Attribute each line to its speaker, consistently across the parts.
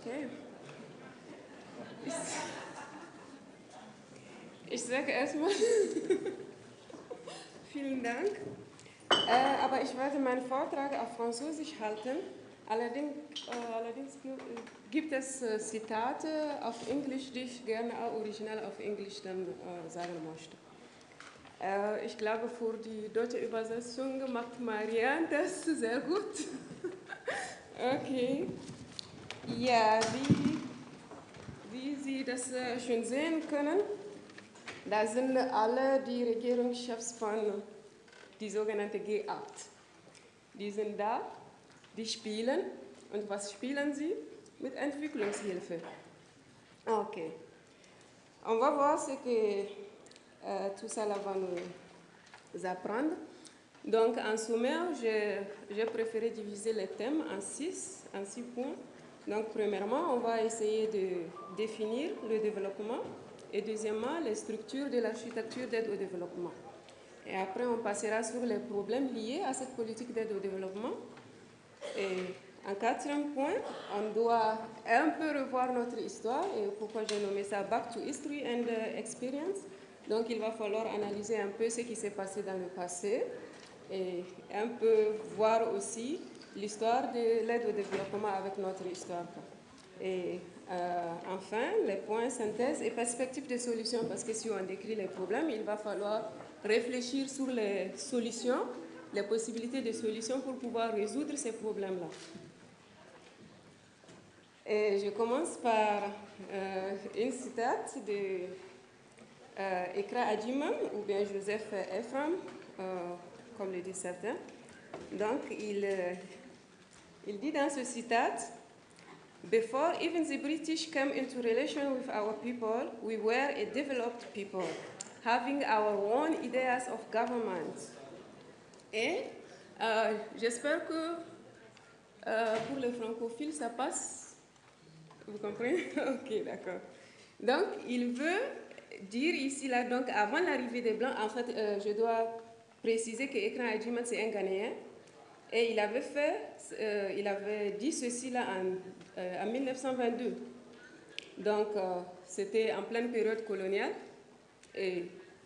Speaker 1: Okay. Ich sage erstmal vielen Dank. Aber ich werde meinen Vortrag auf Französisch halten. Allerdings gibt es Zitate auf Englisch, die ich gerne auch original auf Englisch dann sagen möchte. Ich glaube, für die deutsche Übersetzung macht Marianne das sehr gut. Okay. Ja, wie Sie das schon sehen können, da sind alle die Regierungschefs von die sogenannte G8. Die sind da, die spielen. Und was spielen sie? Mit Entwicklungshilfe. Ok. On va voir ce que tout ça là va nous apprendre. Donc en sommaire, j'ai préféré diviser les thèmes en six points. Donc premièrement, on va essayer de définir le développement et deuxièmement, les structures de l'architecture d'aide au développement. Et après, on passera sur les problèmes liés à cette politique d'aide au développement. Et en quatrième point, on doit un peu revoir notre histoire et pourquoi j'ai nommé ça Back to History and Experience. Donc il va falloir analyser un peu ce qui s'est passé dans le passé et un peu voir aussi l'histoire de l'aide au développement avec notre histoire. Et enfin, les points synthèse et perspectives de solutions, parce que si on décrit les problèmes, il va falloir réfléchir sur les solutions, les possibilités de solutions pour pouvoir résoudre ces problèmes-là. Et je commence par une citate de Ekra Adjiman, ou bien Joseph Ephraim, comme le disent certains. Donc, il dit dans ce citate, "Before even the British came into relation with our people, we were a developed people, having our own ideas of government." Et j'espère que pour les francophiles, ça passe. Vous comprenez? Ok, d'accord. Donc, il veut dire ici, là, donc, avant l'arrivée des Blancs, en fait, je dois préciser que Ekran Adjiman, c'est un Ghanéen. Et il avait dit ceci là en 1922. Donc, c'était en pleine période coloniale. Et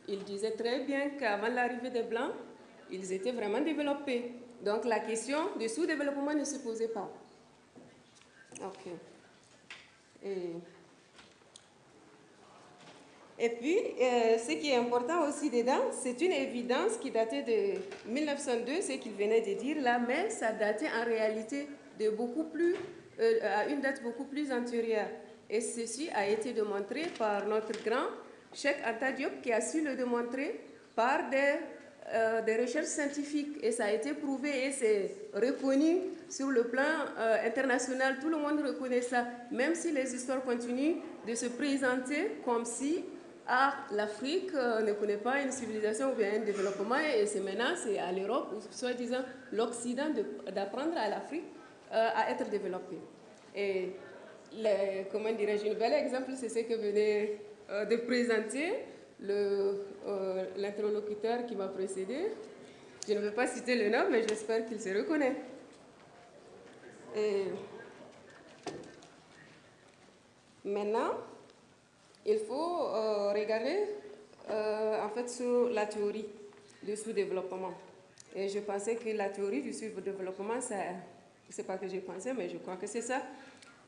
Speaker 1: il disait très bien qu'avant l'arrivée des Blancs, ils étaient vraiment développés. Donc, la question du sous-développement ne se posait pas. Ok. Et puis, ce qui est important aussi dedans, c'est une évidence qui datait de 1902, ce qu'il venait de dire là, mais ça datait en réalité de à une date beaucoup plus antérieure. Et ceci a été démontré par notre grand Cheikh Anta Diop, qui a su le démontrer par des recherches scientifiques. Et ça a été prouvé et c'est reconnu sur le plan international. Tout le monde reconnaît ça, même si les histoires continuent de se présenter comme si l'Afrique ne connaît pas une civilisation ou bien un développement et c'est maintenant, c'est à l'Europe ou soi-disant l'Occident d'apprendre à l'Afrique à être développée. Et comment dirais-je, un bel exemple, c'est ce que venait de présenter l'interlocuteur qui m'a précédé. Je ne vais pas citer le nom, mais j'espère qu'il se reconnaît. Et maintenant, il faut regarder en fait sur la théorie du sous-développement. Et je pensais que la théorie du sous-développement, c'est pas que j'ai pensé, mais je crois que c'est ça.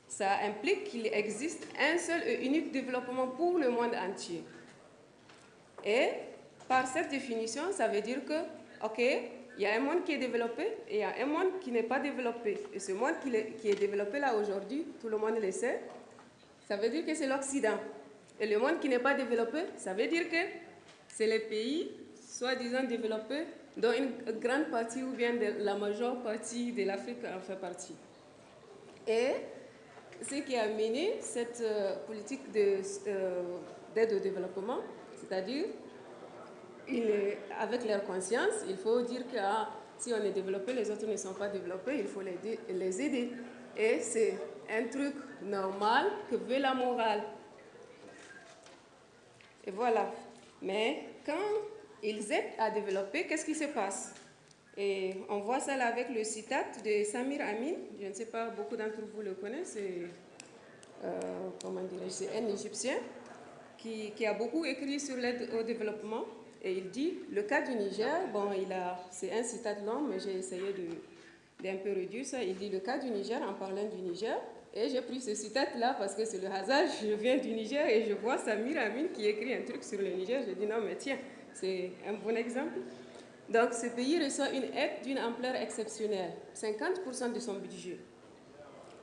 Speaker 1: Ça implique qu'il existe un seul et unique développement pour le monde entier. Et par cette définition, ça veut dire que, ok, il y a un monde qui est développé et il y a un monde qui n'est pas développé. Et ce monde qui est développé là aujourd'hui, tout le monde le sait, ça veut dire que c'est l'Occident. Et le monde qui n'est pas développé, ça veut dire que c'est les pays soi-disant développés dont une grande partie ou bien la majeure partie de l'Afrique en fait partie. Et ce qui a mené cette politique d'aide au développement, c'est-à-dire avec leur conscience, il faut dire que si on est développé, les autres ne sont pas développés, il faut les aider. Et c'est un truc normal que veut la morale. Et voilà. Mais quand ils aident à développer, qu'est-ce qui se passe? Et on voit ça là avec le citat de Samir Amin. Je ne sais pas, beaucoup d'entre vous le connaissent. comment dirais-je, c'est un Égyptien qui a beaucoup écrit sur l'aide au développement. Et il dit, le cas du Niger, bon, c'est un citat long, mais j'ai essayé d'un peu réduire ça. Il dit, le cas du Niger, en parlant du Niger, et j'ai pris ce citat-là parce que c'est le hasard, je viens du Niger et je vois Samir Amin qui écrit un truc sur le Niger. Je dis, non, mais tiens, c'est un bon exemple. Donc, ce pays reçoit une aide d'une ampleur exceptionnelle, 50% de son budget,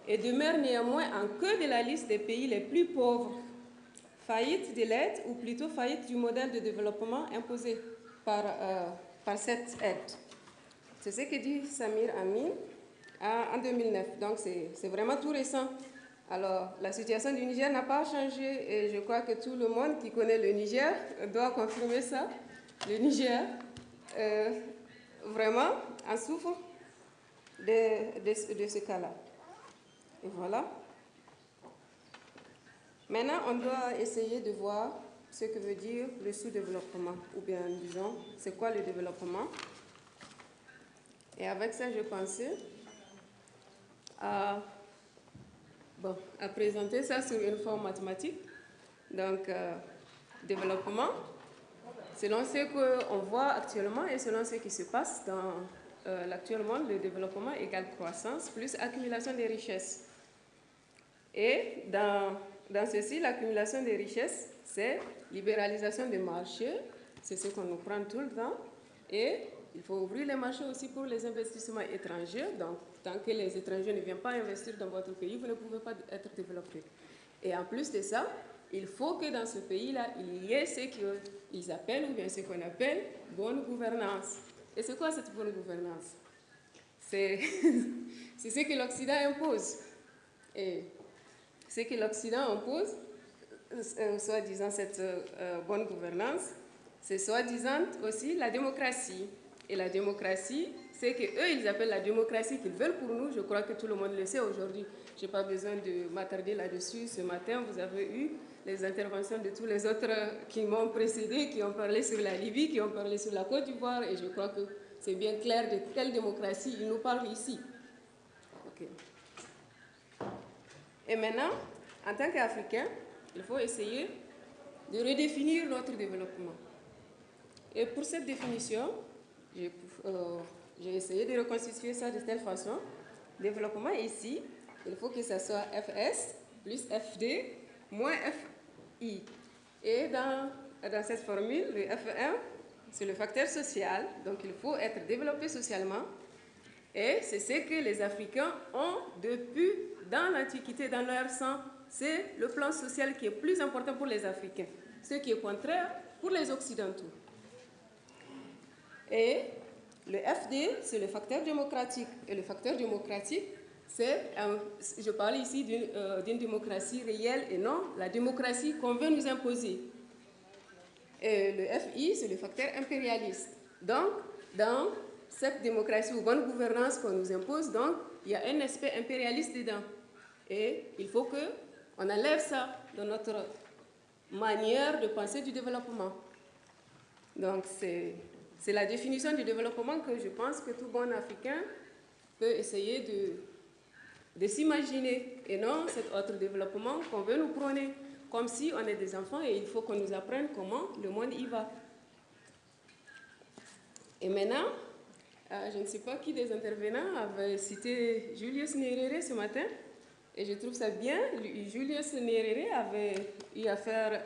Speaker 1: et demeure néanmoins en queue de la liste des pays les plus pauvres. Faillite de l'aide, ou plutôt faillite du modèle de développement imposé par cette aide. C'est ce que dit Samir Amin en 2009. Donc c'est vraiment tout récent. Alors la situation du Niger n'a pas changé et je crois que tout le monde qui connaît le Niger doit confirmer ça. Le Niger vraiment en souffre de ce cas-là. Et voilà. Maintenant, on doit essayer de voir ce que veut dire le sous-développement, ou bien disons, c'est quoi le développement. Et avec ça, je pensais à présenter ça sur une forme mathématique. Donc, développement, selon ce qu'on voit actuellement et selon ce qui se passe actuellement, le développement égale croissance plus accumulation des richesses. Et dans ceci, l'accumulation des richesses, c'est libéralisation des marchés, c'est ce qu'on nous prend tout le temps, et il faut ouvrir les marchés aussi pour les investissements étrangers. Donc, tant que les étrangers ne viennent pas investir dans votre pays, vous ne pouvez pas être développé. Et en plus de ça, il faut que dans ce pays-là, il y ait ce qu'ils appellent, ou bien ce qu'on appelle, bonne gouvernance. Et c'est quoi cette bonne gouvernance? C'est ce que l'Occident impose. Et ce que l'Occident impose, soi-disant cette bonne gouvernance, c'est soi-disant aussi la démocratie. Et la démocratie, c'est qu'eux, ils appellent la démocratie qu'ils veulent pour nous. Je crois que tout le monde le sait aujourd'hui. Je n'ai pas besoin de m'attarder là-dessus. Ce matin, vous avez eu les interventions de tous les autres qui m'ont précédé, qui ont parlé sur la Libye, qui ont parlé sur la Côte d'Ivoire. Et je crois que c'est bien clair de quelle démocratie ils nous parlent ici. Okay. Et maintenant, en tant qu'Africains, il faut essayer de redéfinir notre développement. Et pour cette définition, j'ai essayé de reconstituer ça de telle façon. Développement ici, il faut que ça soit FS plus FD moins FI. Et dans cette formule, le F1, c'est le facteur social, donc il faut être développé socialement. Et c'est ce que les Africains ont depuis dans l'Antiquité, dans leur sang. C'est le plan social qui est plus important pour les Africains, ce qui est contraire pour les Occidentaux. Et le FD, c'est le facteur démocratique. Et le facteur démocratique, je parle ici d'une démocratie réelle et non la démocratie qu'on veut nous imposer. Et le FI, c'est le facteur impérialiste. Donc, dans cette démocratie ou bonne gouvernance qu'on nous impose, donc, il y a un aspect impérialiste dedans. Et il faut qu'on enlève ça dans notre manière de penser du développement. Donc, c'est la définition du développement que je pense que tout bon Africain peut essayer de s'imaginer, et non cet autre développement qu'on veut nous prôner, comme si on est des enfants et il faut qu'on nous apprenne comment le monde y va. Et maintenant, je ne sais pas qui des intervenants avait cité Julius Nyerere ce matin, et je trouve ça bien. Julius Nyerere avait eu à faire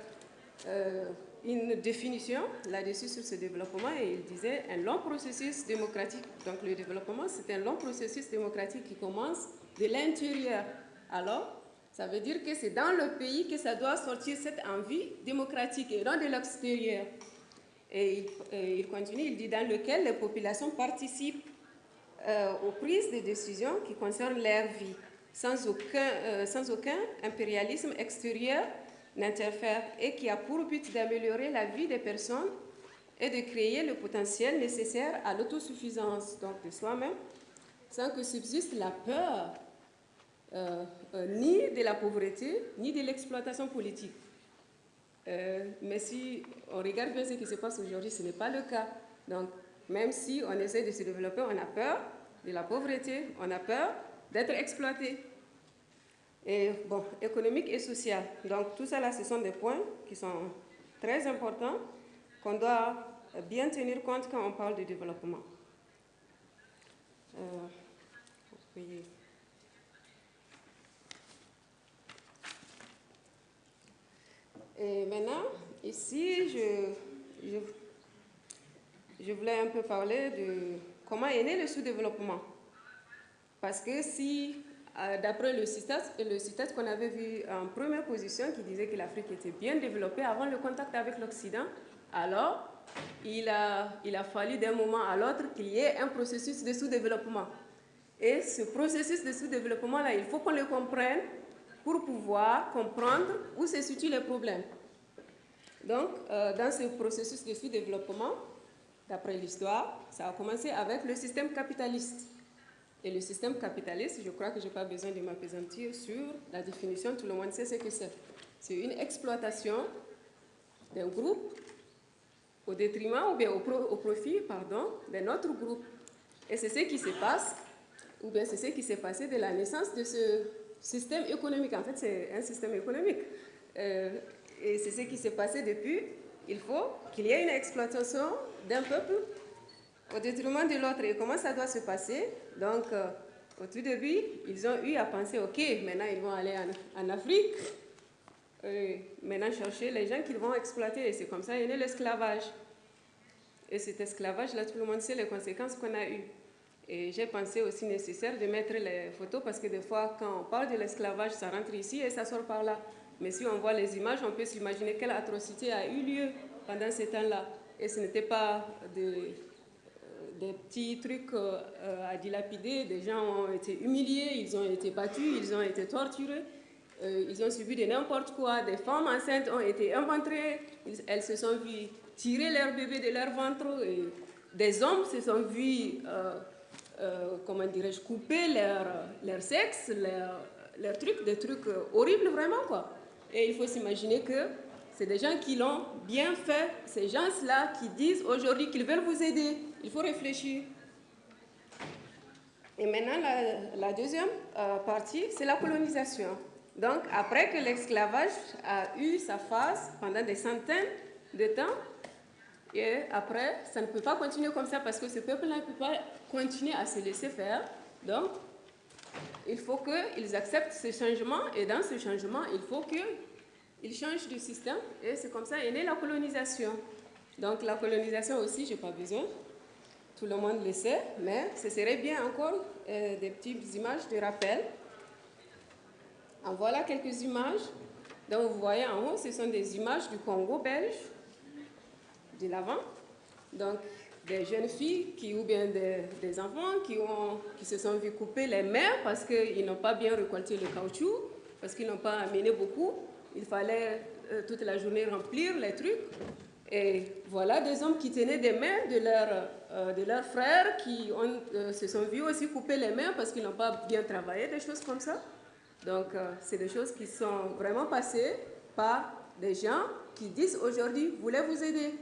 Speaker 1: une définition là-dessus sur ce développement, et il disait un long processus démocratique. Donc le développement, c'est un long processus démocratique qui commence de l'intérieur. Alors, ça veut dire que c'est dans le pays que ça doit sortir cette envie démocratique et non de l'extérieur. Et il continue, il dit dans lequel les populations participent aux prises de décisions qui concernent leur vie, sans aucun impérialisme extérieur n'interfère, et qui a pour but d'améliorer la vie des personnes et de créer le potentiel nécessaire à l'autosuffisance, donc de soi-même, sans que subsiste la peur ni de la pauvreté, ni de l'exploitation politique. Mais si on regarde bien ce qui se passe aujourd'hui, ce n'est pas le cas. Donc, même si on essaie de se développer, on a peur de la pauvreté, on a peur d'être exploité. Et bon, économique et social. Donc tout ça là, ce sont des points qui sont très importants qu'on doit bien tenir compte quand on parle de développement. Oui. Et maintenant, ici, je voulais un peu parler de comment est né le sous-développement. Parce que si, d'après le CITES qu'on avait vu en première position, qui disait que l'Afrique était bien développée avant le contact avec l'Occident, alors il a fallu d'un moment à l'autre qu'il y ait un processus de sous-développement. Et ce processus de sous-développement-là, il faut qu'on le comprenne pour pouvoir comprendre où se situent les problèmes. Donc, dans ce processus de sous-développement, d'après l'histoire, ça a commencé avec le système capitaliste. Et le système capitaliste, je crois que je n'ai pas besoin de m'appesantir sur la définition, tout le monde sait ce que c'est. C'est une exploitation d'un groupe au détriment ou bien au profit d'un autre groupe. Et c'est ce qui se passe, ou bien c'est ce qui s'est passé de la naissance de ce système économique. En fait, c'est un système économique. Et c'est ce qui s'est passé depuis. Il faut qu'il y ait une exploitation d'un peuple au détriment de l'autre. Et comment ça doit se passer? Donc, au tout début, ils ont eu à penser, OK, maintenant ils vont aller en Afrique, maintenant chercher les gens qu'ils vont exploiter. Et c'est comme ça qu'est né l'esclavage. Et cet esclavage-là, tout le monde sait les conséquences qu'on a eues. Et j'ai pensé aussi nécessaire de mettre les photos parce que des fois, quand on parle de l'esclavage, ça rentre ici et ça sort par là. Mais si on voit les images, on peut s'imaginer quelle atrocité a eu lieu pendant ce temps-là. Et ce n'était pas des petits trucs à dilapider. Des gens ont été humiliés, ils ont été battus, ils ont été torturés, ils ont subi de n'importe quoi. Des femmes enceintes ont été inventrées, elles se sont vues tirer leur bébé de leur ventre. Et des hommes se sont vus, comment dirais-je, couper leur sexe, leurs trucs, des trucs horribles vraiment, quoi. Et il faut s'imaginer que c'est des gens qui l'ont bien fait, ces gens-là qui disent aujourd'hui qu'ils veulent vous aider. Il faut réfléchir. Et maintenant, la deuxième partie, c'est la colonisation. Donc, après que l'esclavage a eu sa phase pendant des centaines de temps, et après, ça ne peut pas continuer comme ça parce que ce peuple-là ne peut pas continuer à se laisser faire. Donc, il faut qu'ils acceptent ce changement, et dans ce changement, il faut qu'ils changent de système, et c'est comme ça qu'est née la colonisation. Donc la colonisation aussi, je n'ai pas besoin, tout le monde le sait, mais ce serait bien encore des petites images de rappel. En voilà quelques images. Donc vous voyez en haut, ce sont des images du Congo belge, de l'avant. Donc des jeunes filles ou bien des enfants qui se sont vus couper les mains parce qu'ils n'ont pas bien récolté le caoutchouc, parce qu'ils n'ont pas amené beaucoup. Il fallait toute la journée remplir les trucs. Et voilà des hommes qui tenaient des mains de leurs frères qui se sont vus aussi couper les mains parce qu'ils n'ont pas bien travaillé, des choses comme ça. Donc c'est des choses qui sont vraiment passées par des gens qui disent aujourd'hui, « voulez vous aider ».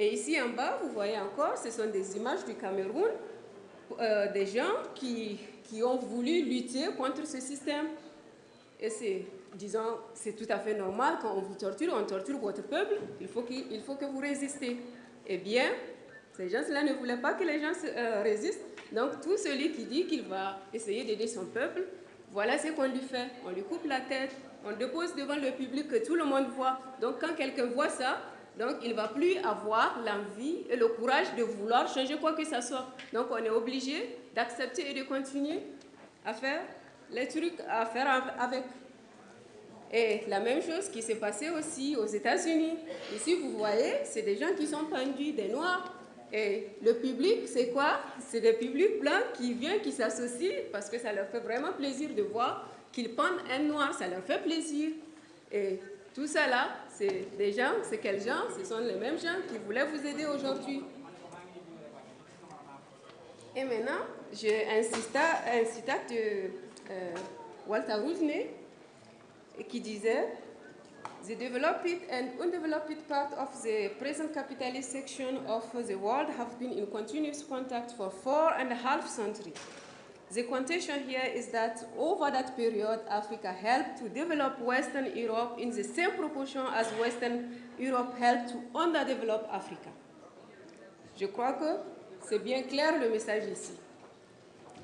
Speaker 1: Et ici en bas, vous voyez encore, ce sont des images du Cameroun, des gens qui ont voulu lutter contre ce système. Et c'est tout à fait normal, quand on vous torture, on torture votre peuple, il faut que vous résistiez. Eh bien, ces gens-là ne voulaient pas que les gens résistent, donc tout celui qui dit qu'il va essayer d'aider son peuple, voilà ce qu'on lui fait. On lui coupe la tête, on dépose devant le public que tout le monde voit. Donc quand quelqu'un voit ça, donc il ne va plus avoir l'envie et le courage de vouloir changer quoi que ce soit. Donc on est obligé d'accepter et de continuer à faire les trucs à faire avec. Et la même chose qui s'est passée aussi aux États-Unis. Ici, vous voyez, c'est des gens qui sont pendus, des Noirs. Et le public, c'est quoi? C'est des publics blancs qui viennent, qui s'associent, parce que ça leur fait vraiment plaisir de voir qu'ils pendent un Noir. Ça leur fait plaisir. Et tout ça là, c'est des gens, c'est quels gens? Ce sont les mêmes gens qui voulaient vous aider aujourd'hui. Et maintenant, j'ai un citat de Walter Rusney qui disait « The developed and undeveloped part of the present capitalist section of the world have been in continuous contact for 4.5 centuries. The contention here is that over that period, Africa helped to develop Western Europe in the same proportion as Western Europe helped to underdevelop Africa. Je crois que c'est bien clair le message ici.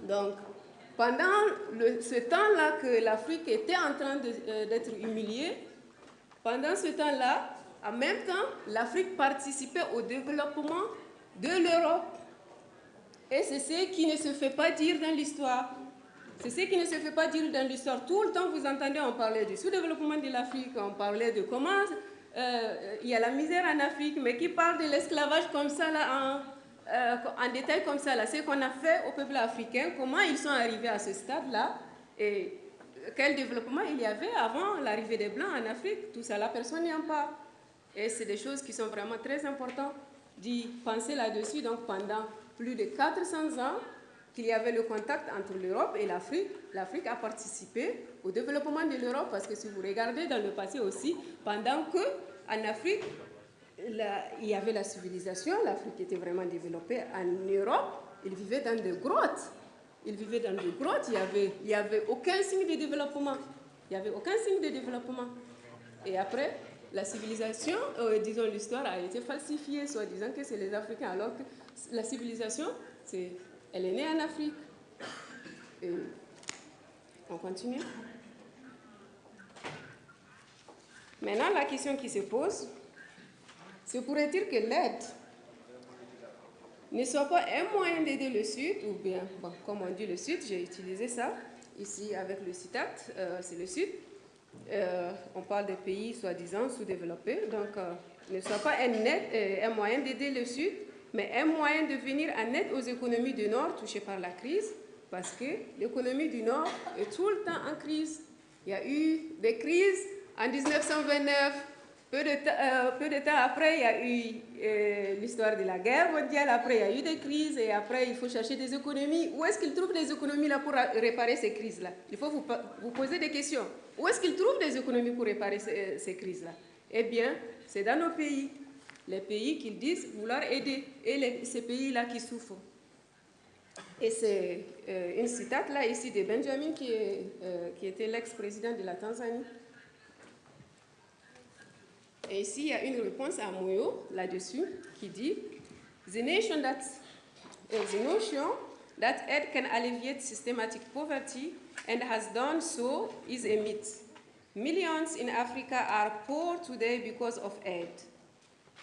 Speaker 1: Donc, pendant ce temps-là que l'Afrique était en train d'être humiliée, pendant ce temps-là, en même temps, l'Afrique participait au développement de l'Europe. Et c'est ce qui ne se fait pas dire dans l'histoire. C'est ce qui ne se fait pas dire dans l'histoire. Tout le temps, vous entendez, on parlait du sous-développement de l'Afrique, on parlait de comment il y a la misère en Afrique, mais qui parle de l'esclavage comme ça, là, en détail comme ça, là, ce qu'on a fait au peuple africain, comment ils sont arrivés à ce stade-là, et quel développement il y avait avant l'arrivée des Blancs en Afrique, tout ça, là, personne n'y en parle. Et c'est des choses qui sont vraiment très importantes d'y penser là-dessus. Donc, pendant plus de 400 ans qu'il y avait le contact entre l'Europe et l'Afrique, l'Afrique a participé au développement de l'Europe, parce que si vous regardez dans le passé aussi, pendant qu'en Afrique, il y avait la civilisation, l'Afrique était vraiment développée. En Europe, ils vivaient dans des grottes. Ils vivaient dans des grottes, il n'y avait aucun signe de développement. Il n'y avait aucun signe de développement. Et après, la civilisation, disons l'histoire a été falsifiée, soit disant que c'est les Africains, alors que la civilisation, elle est née en Afrique. Et on continue. Maintenant, la question qui se pose, c'est pourrait-il que l'aide ne soit pas un moyen d'aider le Sud, ou bien, bon, comme on dit le Sud, j'ai utilisé ça ici avec le citat, c'est le Sud. On parle des pays soi-disant sous-développés, donc ne soit pas un moyen d'aider le Sud, mais un moyen de venir en aide aux économies du Nord touchées par la crise, parce que l'économie du Nord est tout le temps en crise. Il y a eu des crises en 1929, peu de temps après, il y a eu l'histoire de la guerre mondiale, après il y a eu des crises, et après il faut chercher des économies. Où est-ce qu'ils trouvent des économies là pour réparer ces crises-là? Il faut vous poser des questions. Où est-ce qu'ils trouvent des économies pour réparer ces crises-là? Eh bien, c'est dans nos pays, les pays qu'ils disent vouloir aider, et ces pays-là qui souffrent. Et c'est une citate là ici de Benjamin qui était l'ex-président de la Tanzanie. Et ici, il y a une réponse à Moyo là-dessus qui dit The notion that aid can alleviate systematic poverty and has done so is a myth. Millions in Africa are poor today because of aid.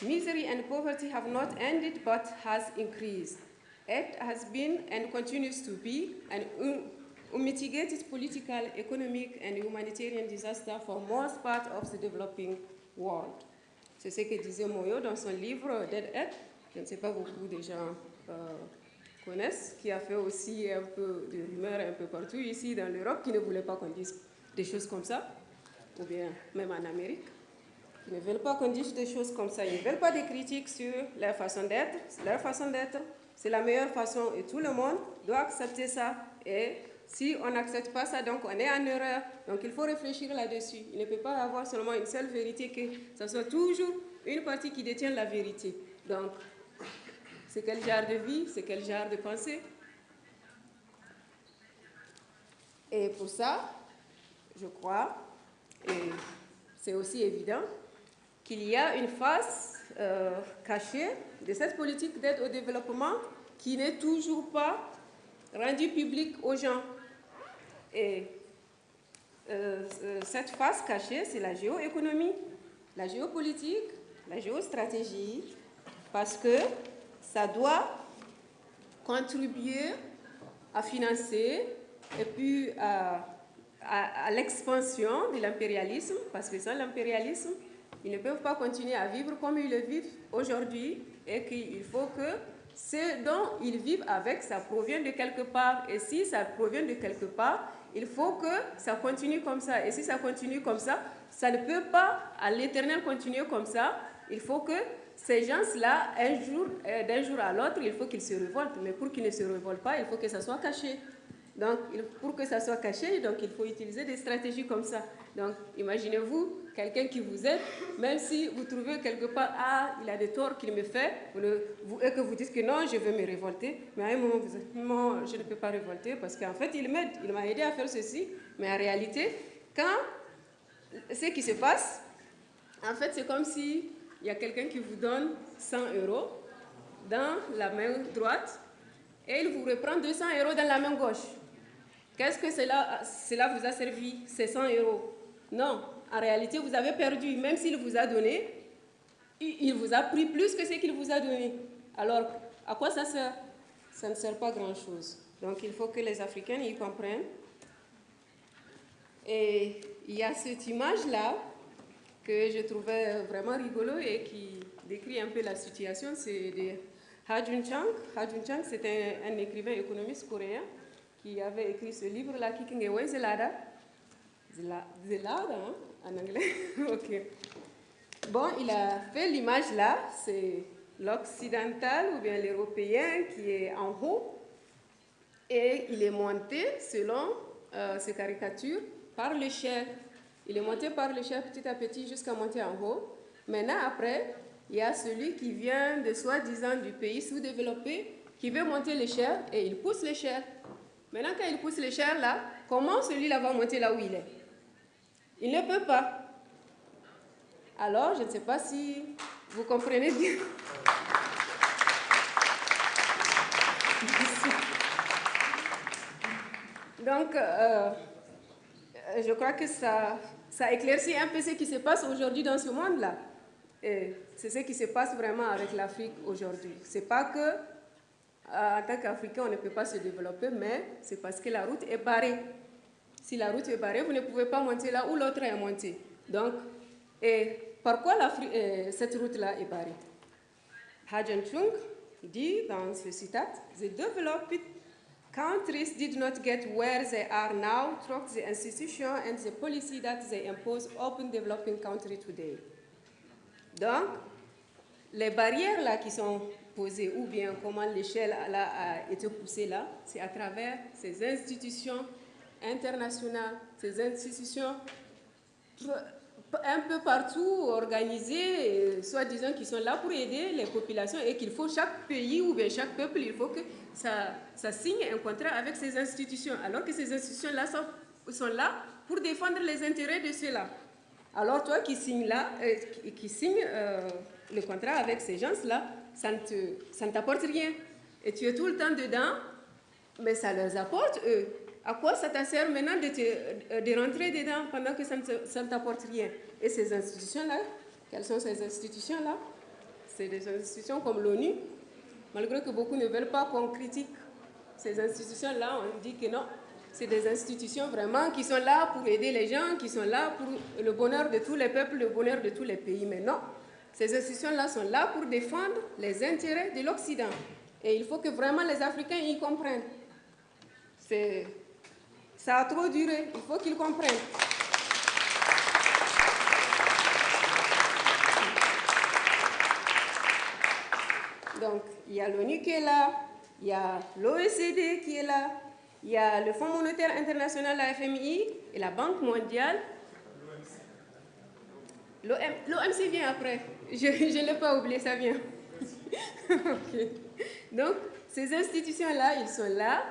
Speaker 1: Misery and poverty have not ended but has increased. Aid has been and continues to be an unmitigated political, economic, and humanitarian disaster for most parts of the developing world. C'est ce que disait Moyo dans son livre Dead Aid. Je ne sais pas beaucoup de gens connaissent, qui a fait aussi un peu de rumeurs un peu partout ici dans l'Europe, qui ne voulaient pas qu'on dise des choses comme ça, ou bien même en Amérique, qui ne veulent pas qu'on dise des choses comme ça. Ils ne veulent pas de critiques sur leur façon d'être. Leur façon d'être, c'est la meilleure façon et tout le monde doit accepter ça. Et si on n'accepte pas ça, donc on est en erreur. Donc il faut réfléchir là-dessus. Il ne peut pas avoir seulement une seule vérité, que ce soit toujours une partie qui détient la vérité. Donc, c'est quel genre de vie, c'est quel genre de pensée. Et pour ça, je crois, et c'est aussi évident, qu'il y a une face cachée de cette politique d'aide au développement qui n'est toujours pas rendue publique aux gens. Et cette face cachée, c'est la géoéconomie, la géopolitique, la géostratégie, parce que ça doit contribuer à financer et puis à l'expansion de l'impérialisme, parce que sans l'impérialisme, ils ne peuvent pas continuer à vivre comme ils le vivent aujourd'hui, et qu'il faut que ce dont ils vivent avec, ça provient de quelque part. Et si ça provient de quelque part, il faut que ça continue comme ça. Et si ça continue comme ça, ça ne peut pas à l'éternel continuer comme ça. Il faut que ces gens-là, d'un jour à l'autre, il faut qu'ils se révoltent. Mais pour qu'ils ne se révoltent pas, il faut que ça soit caché. Donc, pour que ça soit caché, donc, il faut utiliser des stratégies comme ça. Donc, imaginez-vous quelqu'un qui vous aide, même si vous trouvez quelque part, ah, il a des torts qu'il me fait, et que vous dites que non, je veux me révolter, mais à un moment, vous dites, non, je ne peux pas révolter, parce qu'en fait, il m'aide, il m'a aidé à faire ceci, mais en réalité, quand ce qui se passe, en fait, c'est comme si il y a quelqu'un qui vous donne 100 € dans la main droite, et il vous reprend 200 € dans la main gauche. Qu'est-ce que cela vous a servi, ces 100 €? Non, en réalité, vous avez perdu. Même s'il vous a donné, il vous a pris plus que ce qu'il vous a donné. Alors, à quoi ça sert? Ça ne sert pas grand-chose. Donc, il faut que les Africains y comprennent. Et il y a cette image-là que je trouvais vraiment rigolo et qui décrit un peu la situation. C'est de Ha Joon-chang. Ha Joon-chang, c'est un écrivain économiste coréen qui avait écrit ce livre-là, Kicking Away the Ladder. The Ladder, hein, en anglais. Ok. Bon, il a fait l'image là, c'est l'occidental ou bien l'européen qui est en haut et il est monté selon ces caricatures par l'échelle. Il est monté par l'échelle petit à petit jusqu'à monter en haut. Maintenant, après, il y a celui qui vient de soi-disant du pays sous-développé qui veut monter l'échelle et il pousse l'échelle. Maintenant, quand il pousse l'échelle là, comment celui-là va monter là où il est? Il ne peut pas. Alors, je ne sais pas si vous comprenez bien. Donc, je crois que ça éclaircit un peu ce qui se passe aujourd'hui dans ce monde-là. Et c'est ce qui se passe vraiment avec l'Afrique aujourd'hui. Ce n'est pas que, en tant qu'Africain, on ne peut pas se développer, mais c'est parce que la route est barrée. Si la route est barrée, vous ne pouvez pas monter là où l'autre est monté. Donc, et pourquoi cette route-là est barrée? Ha Joon-chang dit dans ce citat, The developed countries did not get where they are now through the institution and the policy that they impose upon developing countries today. Donc, les barrières là qui sont posées, ou bien comment l'échelle a été poussée là, c'est à travers ces institutions internationales, ces institutions un peu partout organisées, soi-disant qui sont là pour aider les populations et qu'il faut chaque pays ou bien chaque peuple, il faut que ça signe un contrat avec ces institutions, alors que ces institutions-là sont là pour défendre les intérêts de ceux-là. Alors toi qui signes le contrat avec ces gens-là, ça ne t'apporte rien. Et tu es tout le temps dedans, mais ça leur apporte eux. À quoi ça te sert maintenant de rentrer dedans pendant que ça ne t'apporte rien? Et ces institutions-là, quelles sont ces institutions-là? C'est des institutions comme l'ONU, malgré que beaucoup ne veulent pas qu'on critique ces institutions-là, on dit que non. C'est des institutions vraiment qui sont là pour aider les gens, qui sont là pour le bonheur de tous les peuples, le bonheur de tous les pays. Mais non, ces institutions-là sont là pour défendre les intérêts de l'Occident. Et il faut que vraiment les Africains y comprennent. Ça a trop duré, il faut qu'ils comprennent. Donc, il y a l'ONU qui est là, il y a l'OECD qui est là, il y a le Fonds monétaire international, la FMI, et la Banque mondiale. L'OMC vient après. Je ne l'ai pas oublié, ça vient. Okay. Donc, ces institutions-là, ils sont là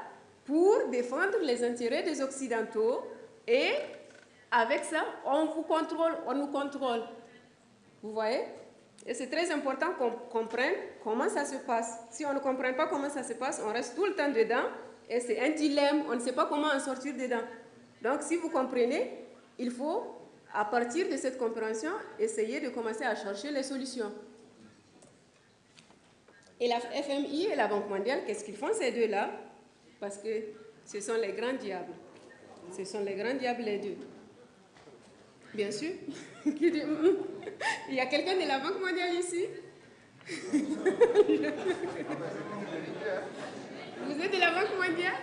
Speaker 1: pour défendre les intérêts des Occidentaux et avec ça, on vous contrôle, on nous contrôle. Vous voyez? Et c'est très important qu'on comprenne comment ça se passe. Si on ne comprend pas comment ça se passe, on reste tout le temps dedans et c'est un dilemme, on ne sait pas comment en sortir dedans. Donc, si vous comprenez, il faut, à partir de cette compréhension, essayer de commencer à chercher les solutions. Et la FMI et la Banque mondiale, qu'est-ce qu'ils font ces deux-là? Parce que ce sont les grands diables. Ce sont les grands diables les deux. Bien sûr. Il y a quelqu'un de la Banque mondiale ici? Vous êtes de la Banque mondiale?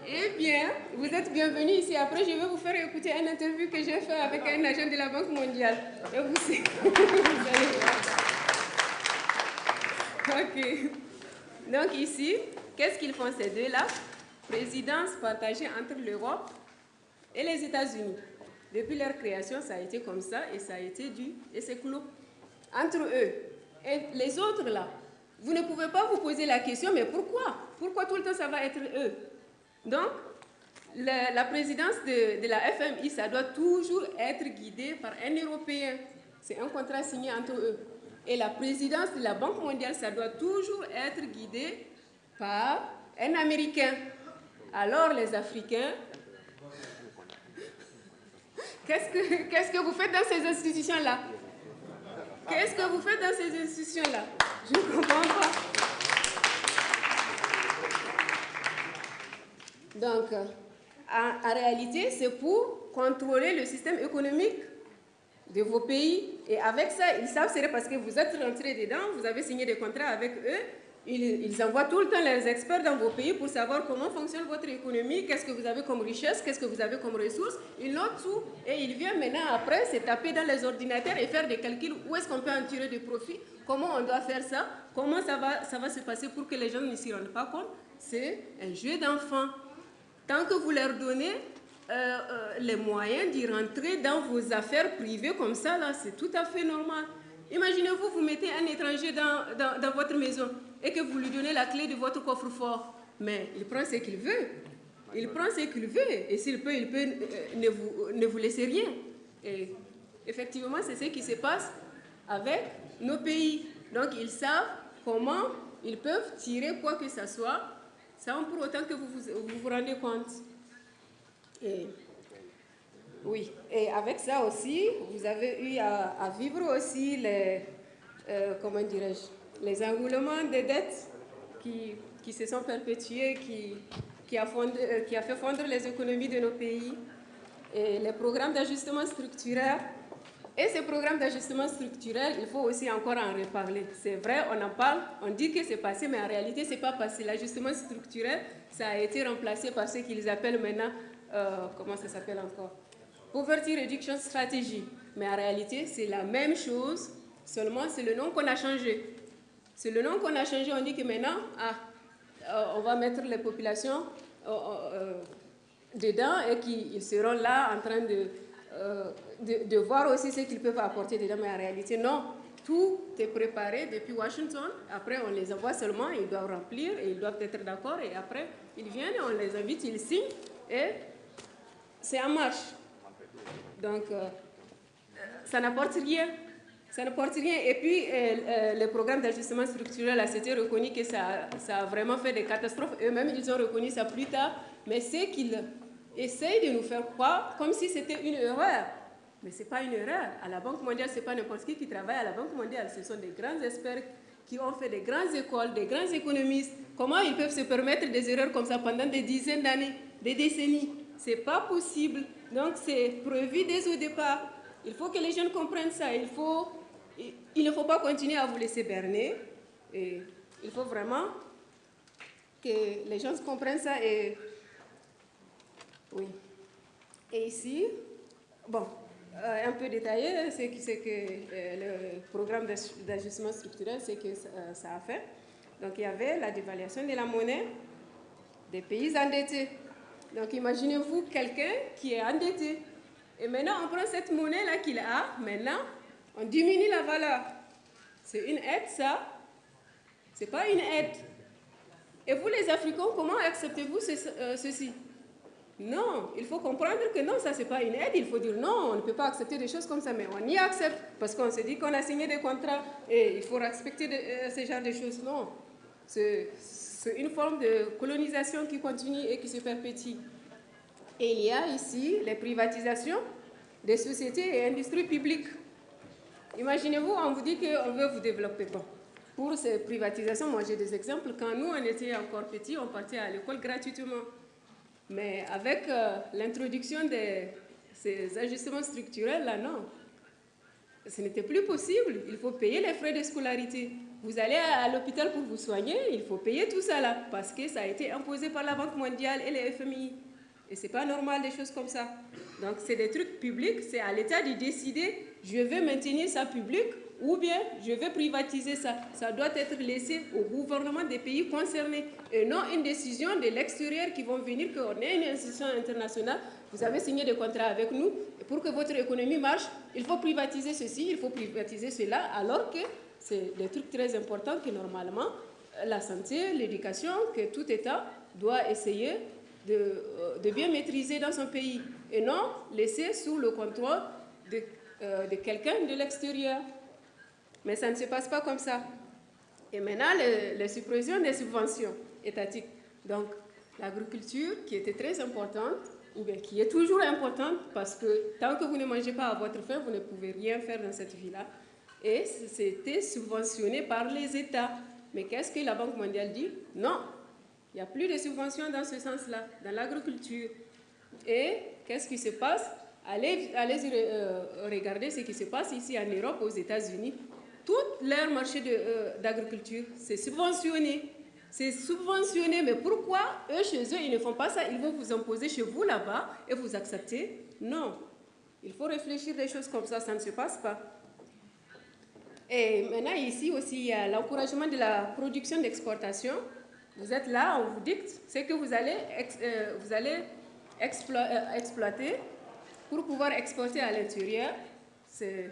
Speaker 1: Eh bien, vous êtes bienvenus ici. Après, je vais vous faire écouter une interview que j'ai faite avec un agent de la Banque mondiale. Et vous allez voir. Ok. Donc ici, qu'est-ce qu'ils font ces deux-là? présidence partagée entre l'Europe et les États-Unis. Depuis leur création, ça a été comme ça et ça a été dû et c'est clos entre eux. Et les autres là, vous ne pouvez pas vous poser la question, mais pourquoi? Pourquoi tout le temps ça va être eux? Donc, la présidence de la FMI, ça doit toujours être guidé par un Européen. C'est un contrat signé entre eux. Et la présidence de la Banque mondiale, ça doit toujours être guidé par un Américain. Alors les Africains, qu'est-ce que vous faites dans ces institutions-là? Qu'est-ce que vous faites dans ces institutions-là? Je ne comprends pas. Donc, en réalité, c'est pour contrôler le système économique de vos pays. Et avec ça, ils savent, c'est parce que vous êtes rentrés dedans, vous avez signé des contrats avec eux. Ils envoient tout le temps leurs experts dans vos pays pour savoir comment fonctionne votre économie, qu'est-ce que vous avez comme richesse, qu'est-ce que vous avez comme ressources. Ils notent tout et ils viennent maintenant après se taper dans les ordinateurs et faire des calculs où est-ce qu'on peut en tirer des profits, comment on doit faire ça, comment ça va se passer pour que les gens ne s'y rendent pas compte. C'est un jeu d'enfant. Tant que vous leur donnez les moyens d'y rentrer dans vos affaires privées comme ça, là, c'est tout à fait normal. Imaginez-vous, vous mettez un étranger dans votre maison et que vous lui donnez la clé de votre coffre-fort. Mais il prend ce qu'il veut. Il prend ce qu'il veut. Et s'il peut, ne vous laisser rien. Et effectivement, c'est ce qui se passe avec nos pays. Donc, ils savent comment ils peuvent tirer quoi que ce soit sans pour autant que vous vous rendez compte. Et, oui, et avec ça aussi, vous avez eu à vivre aussi les, comment dirais-je, les enroulements des dettes qui se sont perpétués, qui a fait fondre les économies de nos pays, et les programmes d'ajustement structurel. Et ces programmes d'ajustement structurel, il faut aussi encore en reparler. C'est vrai, on en parle, on dit que c'est passé, mais en réalité, ce n'est pas passé. L'ajustement structurel, ça a été remplacé par ce qu'ils appellent maintenant, comment ça s'appelle encore? Poverty Reduction Strategy. Mais en réalité, c'est la même chose, seulement c'est le nom qu'on a changé. C'est le nom qu'on a changé, on dit que maintenant, on va mettre les populations dedans et qu'ils seront là en train de voir aussi ce qu'ils peuvent apporter dedans. Mais en réalité, non. Tout est préparé depuis Washington. Après, on les envoie seulement, ils doivent remplir et ils doivent être d'accord. Et après, ils viennent, on les invite, ils signent et c'est en marche. Donc, ça n'apporte rien. Ça n'apporte rien. Et puis, le programme d'ajustement structurel, c'était reconnu que ça a vraiment fait des catastrophes. Eux-mêmes, ils ont reconnu ça plus tard. Mais c'est qu'ils essayent de nous faire croire comme si c'était une erreur. Mais ce n'est pas une erreur. À la Banque mondiale, ce n'est pas n'importe qui travaille à la Banque mondiale. Ce sont des grands experts qui ont fait des grandes écoles, des grands économistes. Comment ils peuvent se permettre des erreurs comme ça pendant des dizaines d'années, des décennies? Ce n'est pas possible. Donc, c'est prévu dès au départ. Il faut que les jeunes comprennent ça. Il ne faut pas continuer à vous laisser berner. Et il faut vraiment que les gens comprennent ça. Et oui. Et ici, bon, un peu détaillé, c'est que le programme d'ajustement structurel, c'est que ça a fait. Donc, il y avait la dévaluation de la monnaie des pays endettés. Donc, imaginez-vous quelqu'un qui est endetté. Et maintenant, on prend cette monnaie-là qu'il a, maintenant, on diminue la valeur. C'est une aide, ça? Ce n'est pas une aide. Et vous, les Africains, comment acceptez-vous ceci? Non, il faut comprendre que non, ça, ce n'est pas une aide. Il faut dire non, on ne peut pas accepter des choses comme ça, mais on y accepte parce qu'on se dit qu'on a signé des contrats et il faut respecter ce genre de choses. Non, c'est une forme de colonisation qui continue et qui se perpétue. Et il y a ici les privatisations des sociétés et industries publiques. Imaginez-vous, on vous dit qu'on veut vous développer. Bon, pour ces privatisations, moi j'ai des exemples. Quand nous, on était encore petits, on partait à l'école gratuitement. Mais avec l'introduction de ces ajustements structurels, là, non. Ce n'était plus possible. Il faut payer les frais de scolarité. Vous allez à l'hôpital pour vous soigner, il faut payer tout ça là, parce que ça a été imposé par la Banque mondiale et les FMI. Et ce n'est pas normal, des choses comme ça. Donc, c'est des trucs publics, c'est à l'État de décider, je veux maintenir ça public ou bien je vais privatiser ça. Ça doit être laissé au gouvernement des pays concernés et non une décision de l'extérieur qui vont venir qu'on ait une institution internationale. Vous avez signé des contrats avec nous et pour que votre économie marche, il faut privatiser ceci, il faut privatiser cela, alors que c'est des trucs très importants que normalement la santé, l'éducation, que tout État doit essayer de bien maîtriser dans son pays et non laisser sous le contrôle de quelqu'un de l'extérieur. Mais ça ne se passe pas comme ça. Et maintenant, les suppressions des subventions étatiques. Donc, l'agriculture qui était très importante, ou bien qui est toujours importante, parce que tant que vous ne mangez pas à votre faim, vous ne pouvez rien faire dans cette vie-là. Et c'était subventionné par les États. Mais qu'est-ce que la Banque mondiale dit? Non, il n'y a plus de subventions dans ce sens-là, dans l'agriculture. Et qu'est-ce qui se passe? Allez regarder ce qui se passe ici en Europe, aux États-Unis. Tout leur marché d'agriculture, c'est subventionné. C'est subventionné, mais pourquoi eux, chez eux, ils ne font pas ça? Ils vont vous imposer chez vous là-bas et vous acceptez? Non. Il faut réfléchir des choses comme ça ne se passe pas. Et maintenant, ici aussi, il y a l'encouragement de la production d'exportation. Vous êtes là, on vous dicte ce que vous allez exploiter pour pouvoir exporter à l'intérieur. C'est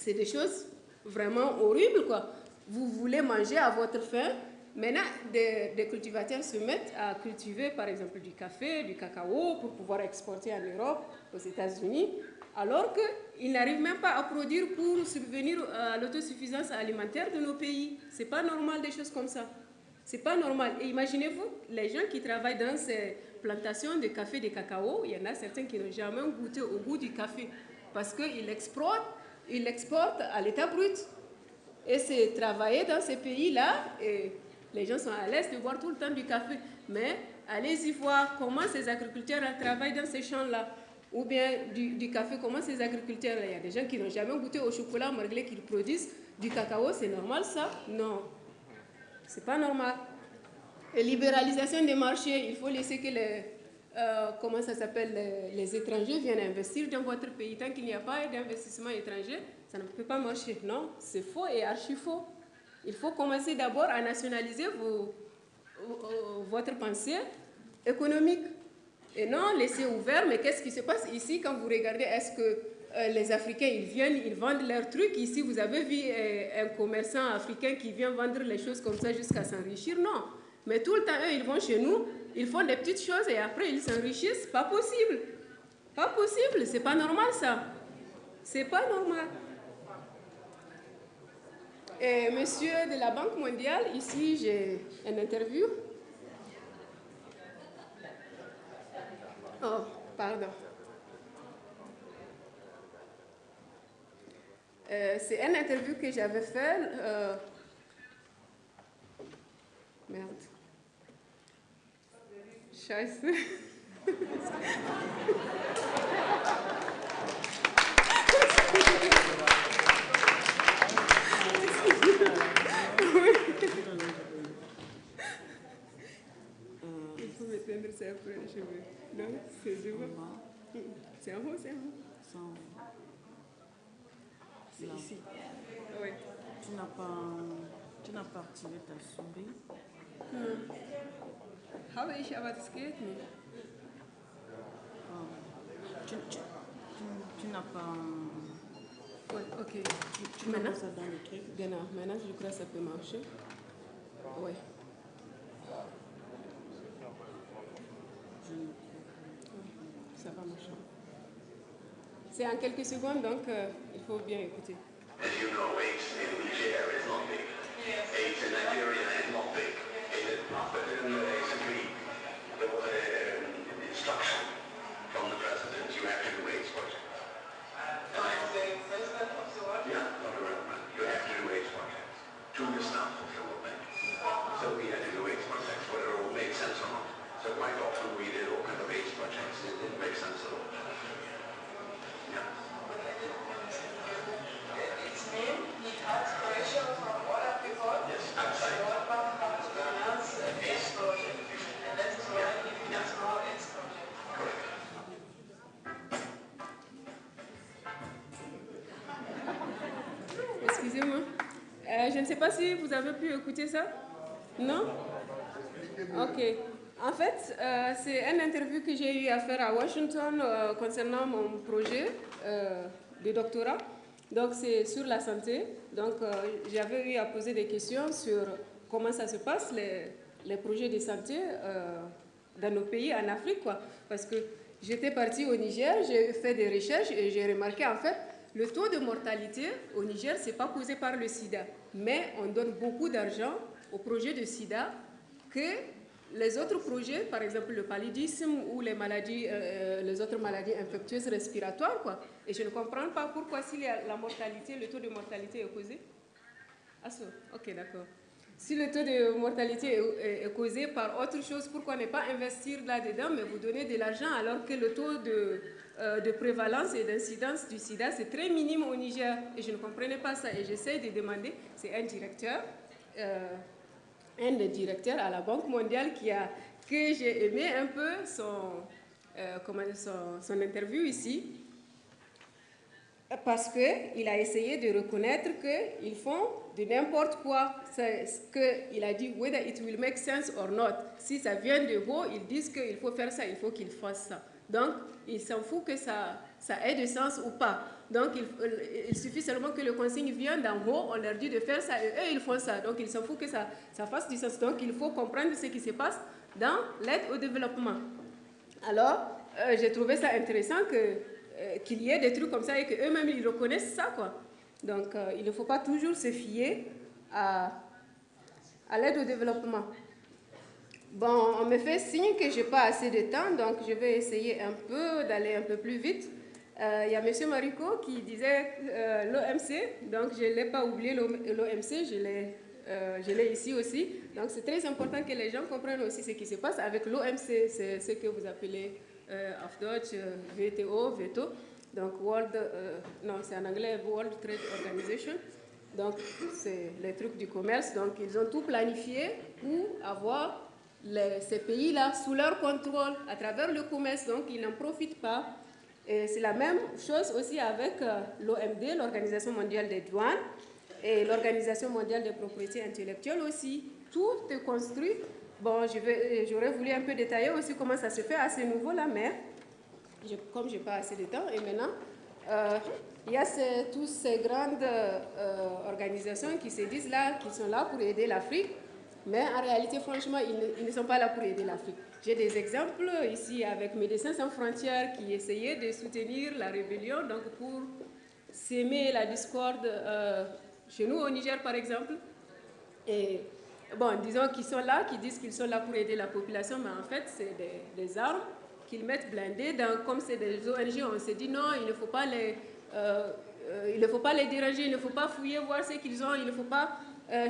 Speaker 1: des choses vraiment horribles, quoi. Vous voulez manger à votre faim. Maintenant, des cultivateurs se mettent à cultiver, par exemple, du café, du cacao, pour pouvoir exporter en Europe, aux États-Unis, alors qu'ils n'arrivent même pas à produire pour subvenir à l'autosuffisance alimentaire de nos pays. C'est pas normal, des choses comme ça. C'est pas normal. Et imaginez-vous, les gens qui travaillent dans ces plantations de café, de cacao, il y en a certains qui n'ont jamais goûté au goût du café, parce qu'ils l'exportent à l'état brut. Et c'est travailler dans ces pays-là, et les gens sont à l'aise de boire tout le temps du café. Mais allez-y voir comment ces agriculteurs travaillent dans ces champs-là. Ou bien du café, comment ces agriculteurs-là. Il y a des gens qui n'ont jamais goûté au chocolat malgré qu'ils produisent du cacao. C'est normal ça? Non. C'est pas normal. Et libéralisation des marchés, il faut laisser que les étrangers viennent investir dans votre pays. Tant qu'il n'y a pas d'investissement étranger, ça ne peut pas marcher. Non, c'est faux et archi faux. Il faut commencer d'abord à nationaliser votre pensée économique et non laisser ouvert. Mais qu'est-ce qui se passe ici quand vous regardez? Est-ce que les Africains, ils viennent, ils vendent leurs trucs? Ici, vous avez vu un commerçant africain qui vient vendre les choses comme ça jusqu'à s'enrichir? Non. Mais tout le temps, eux, ils vont chez nous, ils font des petites choses et après, ils s'enrichissent. Pas possible. Pas possible. C'est pas normal, ça. C'est pas normal. Et monsieur de la Banque mondiale, ici, j'ai une interview. Oh, pardon. C'est une interview que j'avais fait. Merde. Scheiße. Il faut m'éteindre ça après les cheveux. Non, c'est devant. C'est en haut, c'est en haut. C'est ici. Oui.
Speaker 2: Tu n'as pas activé ta souris?
Speaker 1: Habe ich, aber das geht nicht.
Speaker 2: Tu n'as pas...
Speaker 1: Oui, ok.
Speaker 2: Tu mets ça dans le truc?
Speaker 1: Maintenant, je crois que ça peut marcher. Oui. Ça va marcher. C'est en quelques secondes, donc il faut bien écouter.
Speaker 3: As you know, AIDS in Niger is not big. AIDS in Nigeria is not big. It is not, but basically there was an instruction from the president, you have to do AIDS project.
Speaker 4: The president of the world?
Speaker 3: Yeah, not the government. You have to do AIDS projects to the staff of the World Bank. So we had to do AIDS projects, whether it would make sense or not. So quite often we did all kinds of AIDS projects. It didn't make sense at all. Yeah.
Speaker 4: Its name, it has pressure from other people.
Speaker 3: Yes, outside.
Speaker 4: The World Bank has
Speaker 1: Je ne sais pas si vous avez pu écouter ça. Non? Ok. En fait, c'est une interview que j'ai eu à faire à Washington concernant mon projet de doctorat. Donc, c'est sur la santé. Donc, j'avais eu à poser des questions sur comment ça se passe, les projets de santé dans nos pays en Afrique, quoi. Parce que j'étais partie au Niger, j'ai fait des recherches et j'ai remarqué, en fait, le taux de mortalité au Niger, ce n'est pas causé par le sida. Mais on donne beaucoup d'argent aux projets de sida que les autres projets, par exemple le paludisme ou les autres maladies infectieuses respiratoires, quoi. Et je ne comprends pas pourquoi si la mortalité, le taux de mortalité est causé. Ah, ça, ok, d'accord. Si le taux de mortalité est causé par autre chose, pourquoi ne pas investir là-dedans, mais vous donner de l'argent alors que le taux de prévalence et d'incidence du sida, c'est très minime au Niger. Et je ne comprenais pas ça. Et j'essaie de demander, c'est un directeur à la Banque mondiale que j'ai aimé un peu son interview ici, parce qu'il a essayé de reconnaître qu'ils font de n'importe quoi. C'est ce qu'il a dit, whether it will make sense or not. Si ça vient de haut, ils disent qu'il faut faire ça, il faut qu'ils fassent ça. Donc, il s'en fout que ça ait de sens ou pas. Donc, il suffit seulement que le consigne vienne d'en haut, on leur dit de faire ça et eux, ils font ça. Donc, ils s'en foutent que ça fasse du sens. Donc, il faut comprendre ce qui se passe dans l'aide au développement. Alors, j'ai trouvé ça intéressant qu'il y ait des trucs comme ça et qu'eux-mêmes, ils reconnaissent ça, quoi. Donc, il ne faut pas toujours se fier à l'aide au développement. Bon, on me fait signe que je n'ai pas assez de temps, donc je vais essayer d'aller un peu plus vite. Il y a M. Marico qui disait l'OMC, donc je ne l'ai pas oublié, l'OMC, je l'ai ici aussi. Donc c'est très important que les gens comprennent aussi ce qui se passe avec l'OMC, c'est ce que vous appelez auf Deutsch WTO. Donc c'est en anglais World Trade Organization. Donc c'est les trucs du commerce. Donc ils ont tout planifié pour avoir ces pays-là sous leur contrôle à travers le commerce, donc ils n'en profitent pas. Et c'est la même chose aussi avec l'OMD, l'Organisation mondiale des douanes, et l'Organisation mondiale des propriétés intellectuelles aussi. Tout est construit. Bon, j'aurais voulu un peu détailler aussi comment ça se fait à ce niveau-là, mais comme je n'ai pas assez de temps, et maintenant, il y a toutes ces grandes organisations qui se disent là, qui sont là pour aider l'Afrique. Mais en réalité, franchement, ils ne sont pas là pour aider l'Afrique. J'ai des exemples ici avec Médecins sans frontières qui essayaient de soutenir la rébellion, donc pour s'aimer la discorde chez nous au Niger, par exemple. Et bon, disons qu'ils sont là, qu'ils disent qu'ils sont là pour aider la population, mais en fait, c'est des armes qu'ils mettent blindées. Comme c'est des ONG, on se dit non, il ne faut pas les déranger, il ne faut pas fouiller, voir ce qu'ils ont, il ne faut pas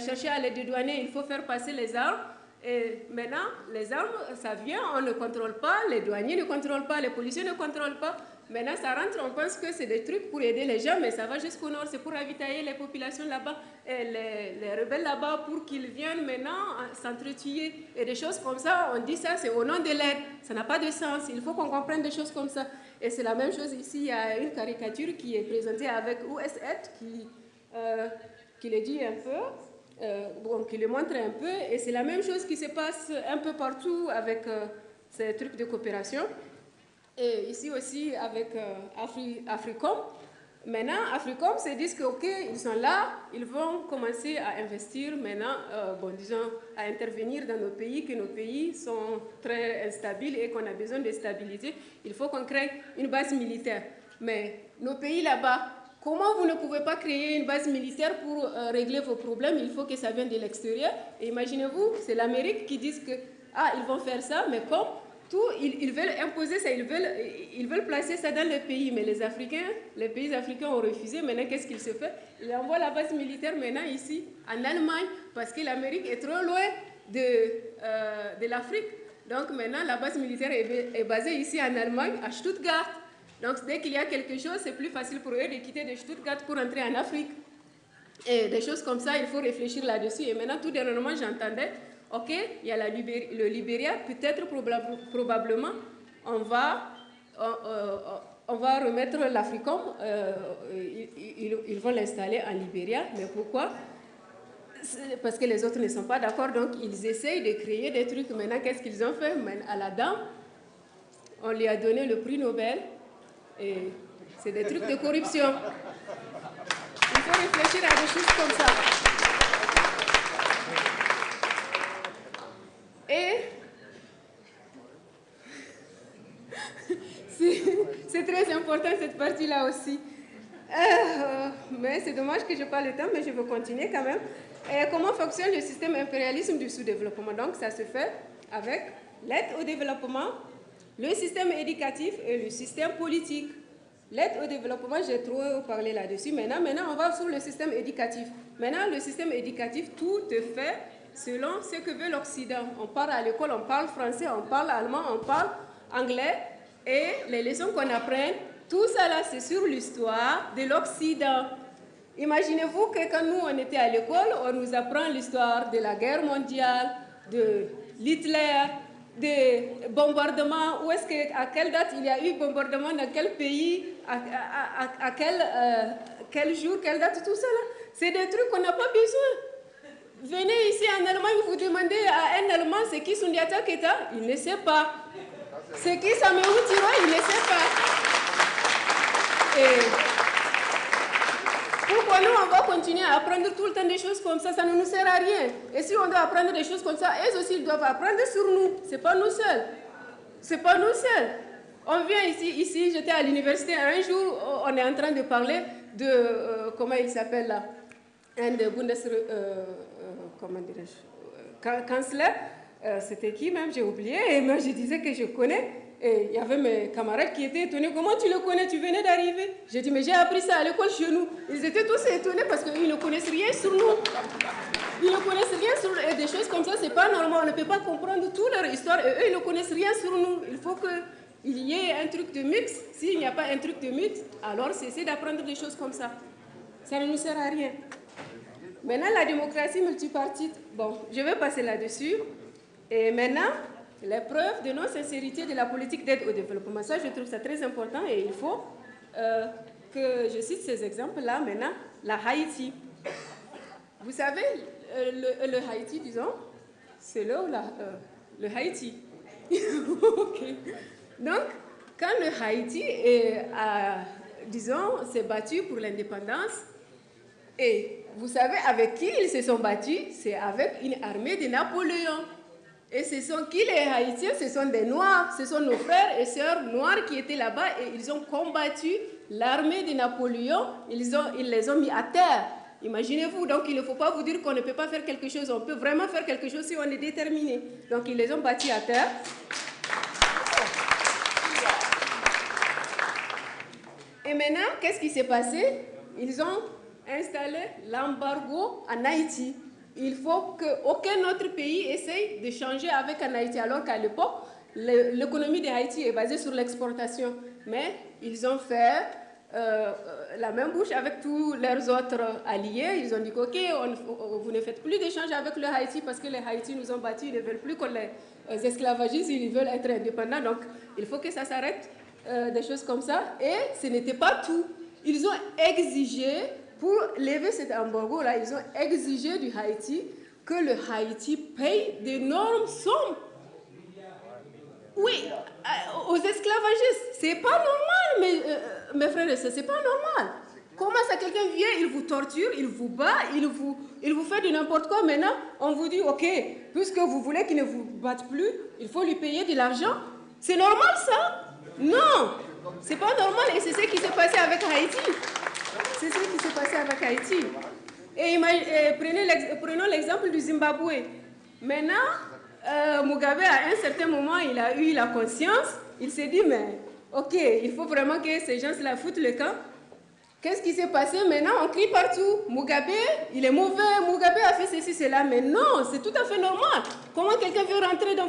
Speaker 1: chercher à les dédouaner, il faut faire passer les armes. Et maintenant, les armes, ça vient, on ne contrôle pas, les douaniers ne contrôlent pas, les policiers ne contrôlent pas. Maintenant, ça rentre, on pense que c'est des trucs pour aider les gens, mais ça va jusqu'au nord, c'est pour ravitailler les populations là-bas, et les rebelles là-bas, pour qu'ils viennent maintenant s'entretuer. Et des choses comme ça, on dit ça, c'est au nom de l'aide. Ça n'a pas de sens, il faut qu'on comprenne des choses comme ça. Et c'est la même chose ici, il y a une caricature qui est présentée avec USAID, qui le dit un peu. Qui le montre un peu, et c'est la même chose qui se passe un peu partout avec ces trucs de coopération. Et ici aussi avec Africom. Maintenant, Africom se disent que ok, ils sont là, ils vont commencer à investir maintenant, disons, à intervenir dans nos pays, que nos pays sont très instables et qu'on a besoin de stabilité. Il faut qu'on crée une base militaire. Mais nos pays là-bas, comment vous ne pouvez pas créer une base militaire pour régler vos problèmes? Il faut que ça vienne de l'extérieur. Et imaginez-vous, c'est l'Amérique qui dit que ils vont faire ça, mais comme tout, ils veulent imposer ça, ils veulent placer ça dans les pays. Mais les pays africains ont refusé. Maintenant, qu'est-ce qu'il se fait? Ils envoient la base militaire maintenant ici, en Allemagne, parce que l'Amérique est trop loin de l'Afrique. Donc maintenant, la base militaire est basée ici en Allemagne, à Stuttgart. Donc, dès qu'il y a quelque chose, c'est plus facile pour eux de quitter de Stuttgart pour entrer en Afrique. Et des choses comme ça, il faut réfléchir là-dessus. Et maintenant, tout dernièrement, j'entendais, ok, il y a le Libéria, peut-être, probablement, on va remettre l'Africom, ils vont l'installer en Libéria. Mais pourquoi? parce que les autres ne sont pas d'accord, donc ils essayent de créer des trucs. Maintenant, qu'est-ce qu'ils ont fait? À la dame, on lui a donné le prix Nobel, et c'est des trucs de corruption. Il faut réfléchir à des choses comme ça. Et c'est très important cette partie-là aussi. Mais c'est dommage que je n'ai pas le temps, mais je veux continuer quand même. Et comment fonctionne le système impérialisme du sous-développement? Donc ça se fait avec l'aide au développement, le système éducatif et le système politique. L'aide au développement, j'ai trop parlé là-dessus. Maintenant, on va sur le système éducatif. Maintenant, le système éducatif, tout est fait selon ce que veut l'Occident. On part à l'école, on parle français, on parle allemand, on parle anglais. Et les leçons qu'on apprend, tout ça là, c'est sur l'histoire de l'Occident. Imaginez-vous que quand nous, on était à l'école, on nous apprend l'histoire de la guerre mondiale, de l'Hitler, des bombardements, où est-ce que, à quelle date il y a eu bombardement, dans quel pays, à quel jour, quelle date, tout ça là. C'est des trucs qu'on n'a pas besoin. Venez ici en Allemagne, vous demandez à un Allemand c'est qui Sundiata Keita, il ne sait pas. C'est qui Saméou Tiro, il ne sait pas. Et pourquoi nous, on va continuer à apprendre tout le temps des choses comme ça ne nous sert à rien. Et si on doit apprendre des choses comme ça, eux aussi, ils doivent apprendre sur nous. Ce n'est pas nous seuls. C'est pas nous seuls. On vient ici j'étais à l'université, un jour, on est en train de parler de, comment il s'appelle là, un des comment dirais-je, kansler, c'était qui même, j'ai oublié, et moi je disais que je connais. Et il y avait mes camarades qui étaient étonnés. Comment tu le connais? Tu venais d'arriver. J'ai dit, mais j'ai appris ça à l'école chez nous. Ils étaient tous étonnés parce qu'ils ne connaissent rien sur nous. Ils ne connaissent rien sur nous. Et des choses comme ça, c'est pas normal. On ne peut pas comprendre toute leur histoire. Et eux, ils ne connaissent rien sur nous. Il faut qu'il y ait un truc de mix. S'il n'y a pas un truc de mix, alors cessez d'apprendre des choses comme ça. Ça ne nous sert à rien. Maintenant, la démocratie multipartite. Bon, je vais passer là-dessus. Et maintenant, les preuves de non-sincérité de la politique d'aide au développement. Ça, je trouve ça très important et il faut que je cite ces exemples-là. Maintenant, la Haïti. Vous savez, le Haïti, disons, c'est là où le Haïti. OK. Donc, quand le Haïti disons, s'est battu pour l'indépendance, et vous savez avec qui ils se sont battus? C'est avec une armée de Napoléon. Et ce sont qui les Haïtiens? Ce sont des Noirs, ce sont nos frères et sœurs noirs qui étaient là-bas et ils ont combattu l'armée de Napoléon, ils les ont mis à terre. Imaginez-vous, donc il ne faut pas vous dire qu'on ne peut pas faire quelque chose, on peut vraiment faire quelque chose si on est déterminé. Donc ils les ont battus à terre. Et maintenant, qu'est-ce qui s'est passé? Ils ont installé l'embargo en Haïti. Il faut qu'aucun autre pays essaye de changer avec en Haïti, alors qu'à l'époque, l'économie de Haïti est basée sur l'exportation. Mais ils ont fait la même bouche avec tous leurs autres alliés. Ils ont dit OK, vous ne faites plus d'échanges avec le Haïti parce que les Haïti nous ont battus, ils ne veulent plus qu'on les esclavagise, ils veulent être indépendants. Donc, il faut que ça s'arrête, des choses comme ça. Et ce n'était pas tout. Ils ont exigé, pour lever cet embargo-là, ils ont exigé du Haïti que le Haïti paye d'énormes sommes. Oui, aux esclavagistes. C'est pas normal, mes frères et sœurs, c'est pas normal. Comment ça, quelqu'un vient, il vous torture, il vous bat, il vous fait de n'importe quoi. Maintenant, on vous dit, OK, puisque vous voulez qu'il ne vous batte plus, il faut lui payer de l'argent. C'est normal, ça? Non, c'est pas normal et c'est ce qui s'est passé avec Haïti. C'est ce qui s'est passé avec Haïti. Et prenons l'exemple du Zimbabwe. Maintenant, Mugabe, à un certain moment, il a eu la conscience. Il s'est dit, mais OK, il faut vraiment que ces gens-là foutent le camp. Qu'est-ce qui s'est passé? Maintenant, on crie partout. Mugabe, il est mauvais. Mugabe a fait ceci, cela. Mais non, c'est tout à fait normal. Comment quelqu'un veut rentrer dans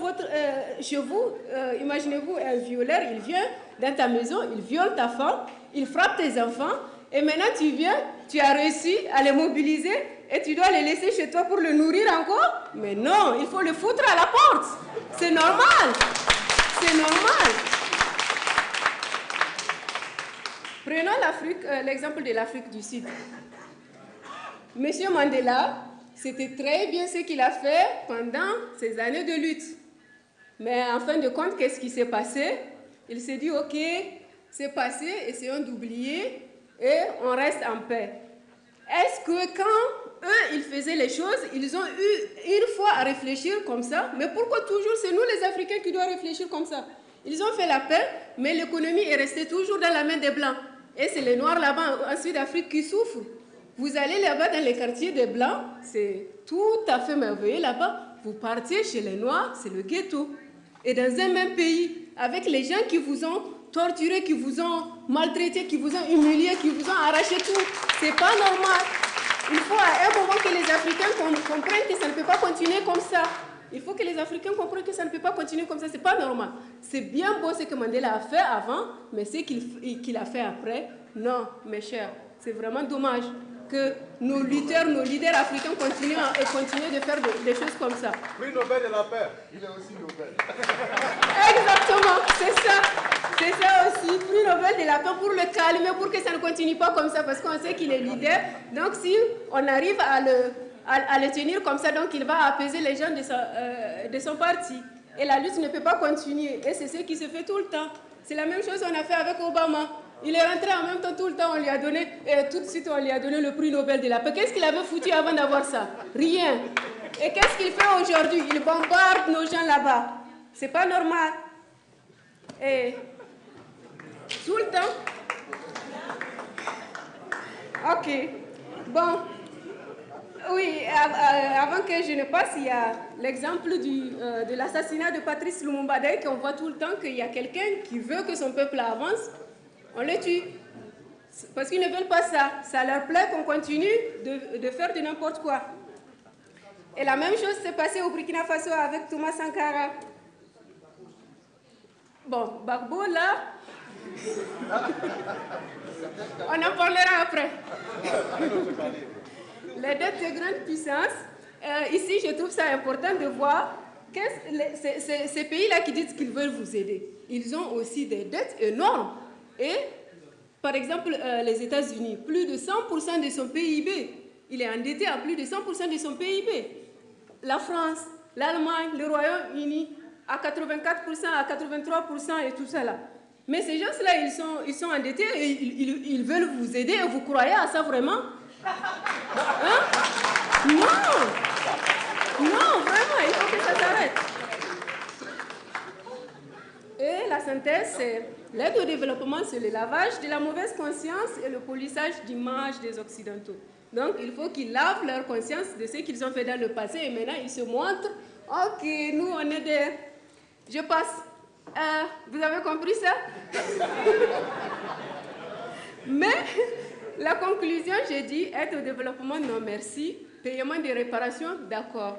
Speaker 1: chez vous? Imaginez-vous un violeur, il vient dans ta maison, il viole ta femme, il frappe tes enfants. Et maintenant, tu viens, tu as réussi à les mobiliser et tu dois les laisser chez toi pour le nourrir encore? Mais non, il faut le foutre à la porte. C'est normal. C'est normal. Prenons l'exemple de l'Afrique du Sud. Monsieur Mandela, c'était très bien ce qu'il a fait pendant ces années de lutte. Mais en fin de compte, qu'est-ce qui s'est passé? Il s'est dit, ok, c'est passé, essayons d'oublier et on reste en paix. Est-ce que quand eux, ils faisaient les choses, ils ont eu une fois à réfléchir comme ça? Mais pourquoi toujours c'est nous les Africains qui doivent réfléchir comme ça? Ils ont fait la paix, mais l'économie est restée toujours dans la main des Blancs. Et c'est les Noirs là-bas en Sud-Afrique qui souffrent. Vous allez là-bas dans les quartiers des Blancs, c'est tout à fait merveilleux là-bas. Vous partez chez les Noirs, c'est le ghetto. Et dans un même pays, avec les gens qui vous ont torturé, qui vous ont maltraité, qui vous ont humilié, qui vous ont arraché tout, c'est pas normal. Il faut à un moment que les Africains comprennent que ça ne peut pas continuer comme ça. Il faut que les Africains comprennent que ça ne peut pas continuer comme ça, c'est pas normal. C'est bien beau ce que Mandela a fait avant, mais ce qu'il a fait après, non, mes chers, c'est vraiment dommage que nos lutteurs, nos leaders africains continuent de faire des choses comme ça.
Speaker 5: Prix Nobel de la paix, il est aussi Nobel.
Speaker 1: Exactement, c'est ça. C'est ça aussi, prix Nobel de la paix pour le calmer, pour que ça ne continue pas comme ça, parce qu'on sait qu'il est leader. Donc si on arrive à le tenir comme ça, donc il va apaiser les gens de son parti. Et la lutte ne peut pas continuer. Et c'est ce qui se fait tout le temps. C'est la même chose qu'on a fait avec Obama. Il est rentré en même temps tout le temps, on lui a donné, et tout de suite on lui a donné le prix Nobel de la paix. Qu'est-ce qu'il avait foutu avant d'avoir ça? Rien. Et qu'est-ce qu'il fait aujourd'hui? Il bombarde nos gens là-bas. C'est pas normal. Et tout le temps. Ok. Bon. Oui, avant que je ne passe, il y a l'exemple de l'assassinat de Patrice Lumumba, qu'on voit tout le temps qu'il y a quelqu'un qui veut que son peuple avance. On les tue. Parce qu'ils ne veulent pas ça. Ça leur plaît qu'on continue de faire de n'importe quoi. Et la même chose s'est passée au Burkina Faso avec Thomas Sankara. Bon, Gbagbo, là, on en parlera après. Les dettes de grande puissance. Ici, je trouve ça important de voir que ces pays-là qui disent qu'ils veulent vous aider, ils ont aussi des dettes énormes. Et, par exemple, les États-Unis, plus de 100% de son PIB. Il est endetté à plus de 100% de son PIB. La France, l'Allemagne, le Royaume-Uni, à 84%, à 83% et tout ça là. Mais ces gens-là, ils sont endettés et ils veulent vous aider. Et vous croyez à ça vraiment? Hein? Non! Non, vraiment, il faut que ça s'arrête. Et la synthèse, c'est l'aide au développement, c'est le lavage de la mauvaise conscience et le polissage d'image des Occidentaux. Donc, il faut qu'ils lavent leur conscience de ce qu'ils ont fait dans le passé et maintenant, ils se montrent, ok, nous, on est des... Je passe. Vous avez compris ça? Mais, la conclusion, j'ai dit, aide au développement, non merci. Paiement des réparations, d'accord.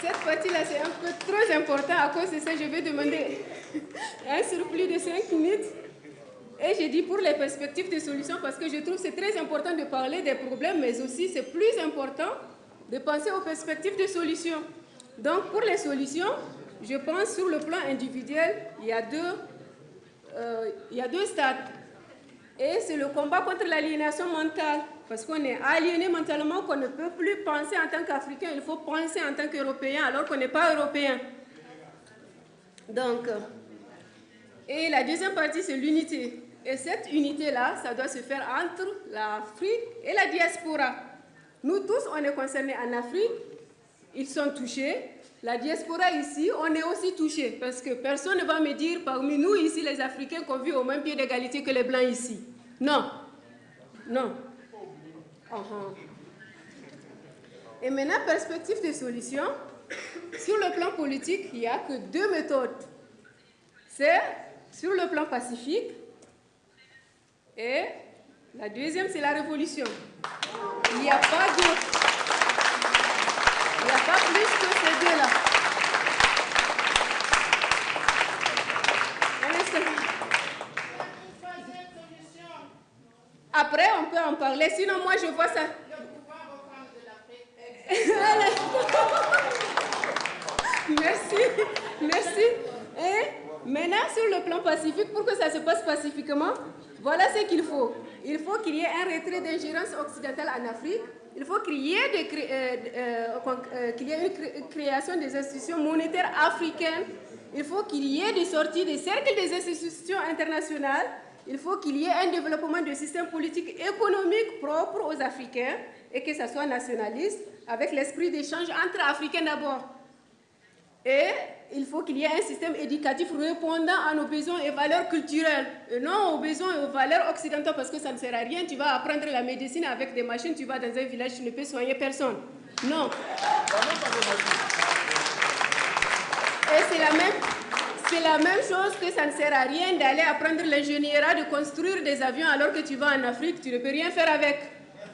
Speaker 1: Cette partie-là, c'est un peu très important. À cause de ça, je vais demander un surplus de 5 minutes. Et j'ai dit pour les perspectives de solutions, parce que je trouve que c'est très important de parler des problèmes, mais aussi c'est plus important de penser aux perspectives de solutions. Donc pour les solutions, je pense sur le plan individuel, il y a deux stades. Et c'est le combat contre l'aliénation mentale. Parce qu'on est aliéné mentalement, qu'on ne peut plus penser en tant qu'Africain, il faut penser en tant qu'Européen, alors qu'on n'est pas Européen. Donc, et la deuxième partie, c'est l'unité. Et cette unité-là, ça doit se faire entre l'Afrique et la diaspora. Nous tous, on est concernés en Afrique, ils sont touchés. La diaspora ici, on est aussi touchés. Parce que personne ne va me dire, parmi nous ici, les Africains, qu'on vit au même pied d'égalité que les Blancs ici. Non. Non. Et maintenant, perspective de solution. Sur le plan politique, il n'y a que deux méthodes. C'est sur le plan pacifique. Et la deuxième, c'est la révolution. Il n'y a pas d'autre. Il n'y a pas plus que ces deux-là. Après, on peut en parler. Sinon, moi, je vois ça.
Speaker 4: Le pouvoir reprendre de l'Afrique.
Speaker 1: Merci. Merci. Et maintenant, sur le plan pacifique, pour que ça se passe pacifiquement, voilà ce qu'il faut. Il faut qu'il y ait un retrait d'ingérence occidentale en Afrique. Il faut qu'il y ait, une création des institutions monétaires africaines. Il faut qu'il y ait des sorties des cercles des institutions internationales. Il faut qu'il y ait un développement de systèmes politiques économiques propres aux Africains et que ça soit nationaliste, avec l'esprit d'échange entre Africains d'abord. Et il faut qu'il y ait un système éducatif répondant à nos besoins et valeurs culturelles, et non aux besoins et aux valeurs occidentales, parce que ça ne sert à rien. Tu vas apprendre la médecine avec des machines, tu vas dans un village, tu ne peux soigner personne. Non. Et c'est la même chose que ça ne sert à rien d'aller apprendre l'ingénierie de construire des avions alors que tu vas en Afrique, tu ne peux rien faire avec.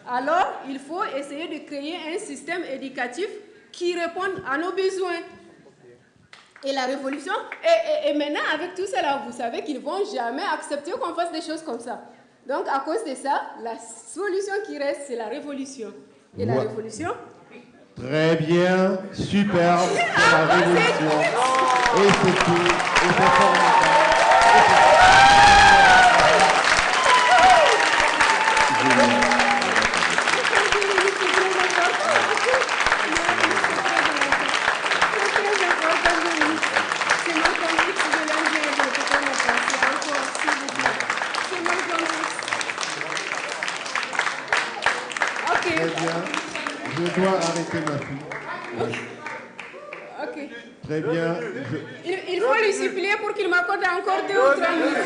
Speaker 1: Alors, il faut essayer de créer un système éducatif qui réponde à nos besoins. Et la révolution, et maintenant avec tout cela, vous savez qu'ils ne vont jamais accepter qu'on fasse des choses comme ça. Donc à cause de ça, la solution qui reste, c'est la révolution. Et la révolution...
Speaker 6: Très bien, superbe, c'est la révolution. Et c'est tout, et c'est formidable. Je dois arrêter ma fille.
Speaker 1: Ok.
Speaker 6: Très bien.
Speaker 1: Il faut lui supplier pour qu'il m'accorde encore 2 ou 3 minutes.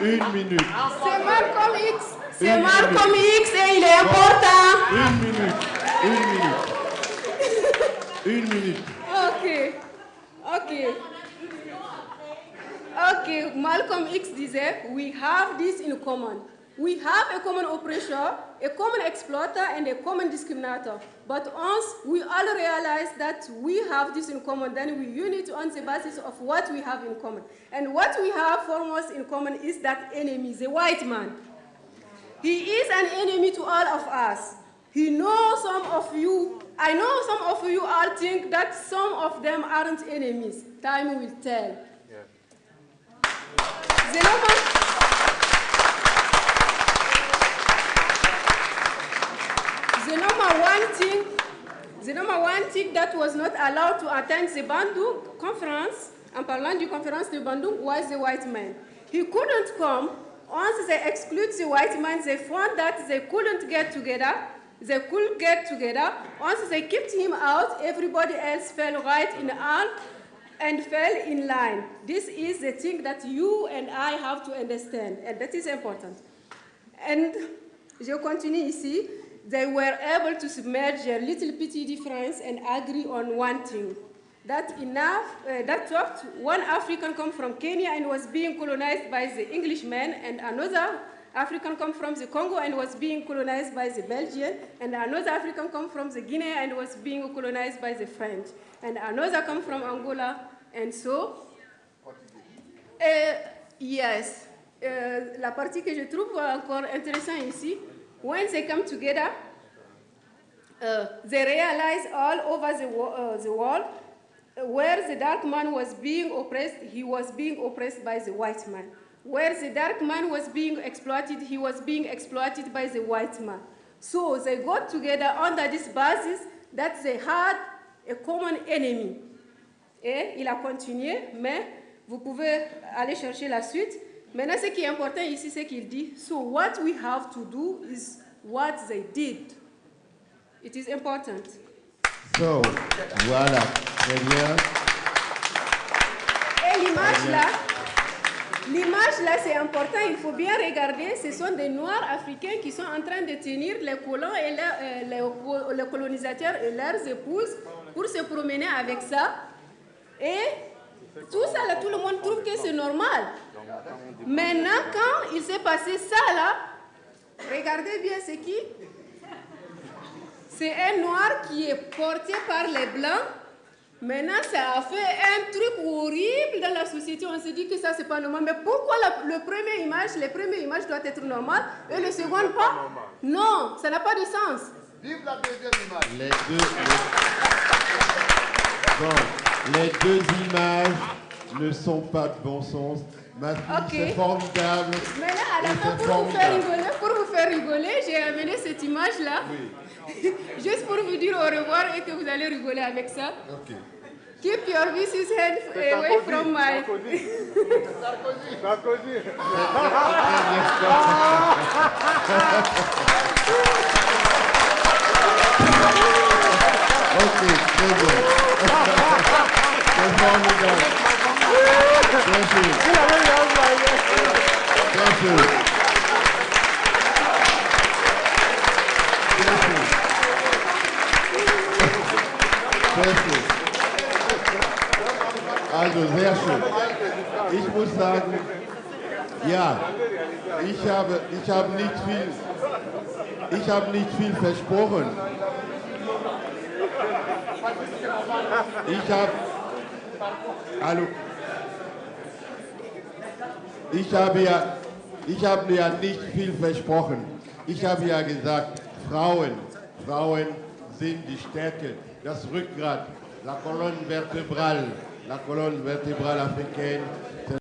Speaker 6: Une minute.
Speaker 1: C'est Malcolm X. C'est Malcolm X et il est important.
Speaker 6: Une minute.
Speaker 1: Ok, Malcolm X disait, we have this in common. We have a common oppressor, a common exploiter, and a common discriminator. But once we all realize that we have this in common, then we unite on the basis of what we have in common. And what we have foremost in common is that enemy, the white man. He is an enemy to all of us. He knows some of you. I know some of you all think that some of them aren't enemies. Time will tell. The number one thing that was not allowed to attend the Bandung conference, en parlant du conférence de Bandung, was the white man. He couldn't come. Once they exclude the white man, they found that they couldn't get together. They could get together. Once they kept him out, everybody else fell right in line and fell in line. This is the thing that you and I have to understand, and that is important. And je continue ici. They were able to submerge their little petty difference and agree on one thing. That one African come from Kenya and was being colonized by the Englishmen, and another African come from the Congo and was being colonized by the Belgian, and another African come from the Guinea and was being colonized by the French, and another come from Angola, and so. Yes, la partie que je trouve encore intéressante ici, when they come together, they realize all over the world where the dark man was being oppressed, he was being oppressed by the white man. Where the dark man was being exploited, he was being exploited by the white man. So they got together under this basis that they had a common enemy. Et il a continué, mais vous pouvez aller chercher la suite. Maintenant, ce qui est important ici, c'est qu'il dit, so what we have to do is what they did. It is important.
Speaker 6: So, voilà, très bien.
Speaker 1: Et l'image là, c'est important, il faut bien regarder, ce sont des Noirs africains qui sont en train de tenir les colons et les colonisateurs et leurs épouses pour se promener avec ça. Et tout ça là, tout le monde trouve que c'est normal. Maintenant, quand il s'est passé ça là, regardez bien c'est qui. C'est un noir qui est porté par les blancs. Maintenant, ça a fait un truc horrible dans la société. On se dit que ça, c'est pas normal. Mais pourquoi les premières images doivent être normales et le second pas? Non, ça n'a pas de sens.
Speaker 5: Vive la deuxième image.
Speaker 6: Les deux images ne sont pas de bon sens. Ma fille,
Speaker 1: Ok.
Speaker 6: c'est formidable.
Speaker 1: Mais là, à la
Speaker 6: Et
Speaker 1: fin,
Speaker 6: c'est
Speaker 1: pour
Speaker 6: formidable.
Speaker 1: vous faire rigoler, j'ai amené cette image-là. Juste pour vous dire au revoir et que vous allez rigoler avec ça.
Speaker 6: Ok.
Speaker 1: Keep your vicious hand away from my...
Speaker 5: Sarkozy.
Speaker 6: Ok, très bien. C'est formidable. Bien sûr. Bien sûr. Sehr schön. Also sehr schön. Ich muss sagen, ja, ich habe nicht viel versprochen. Ich habe ja nicht viel versprochen. Ich habe ja gesagt, Frauen sind die Stärke, das Rückgrat, la colonne vertébrale africaine.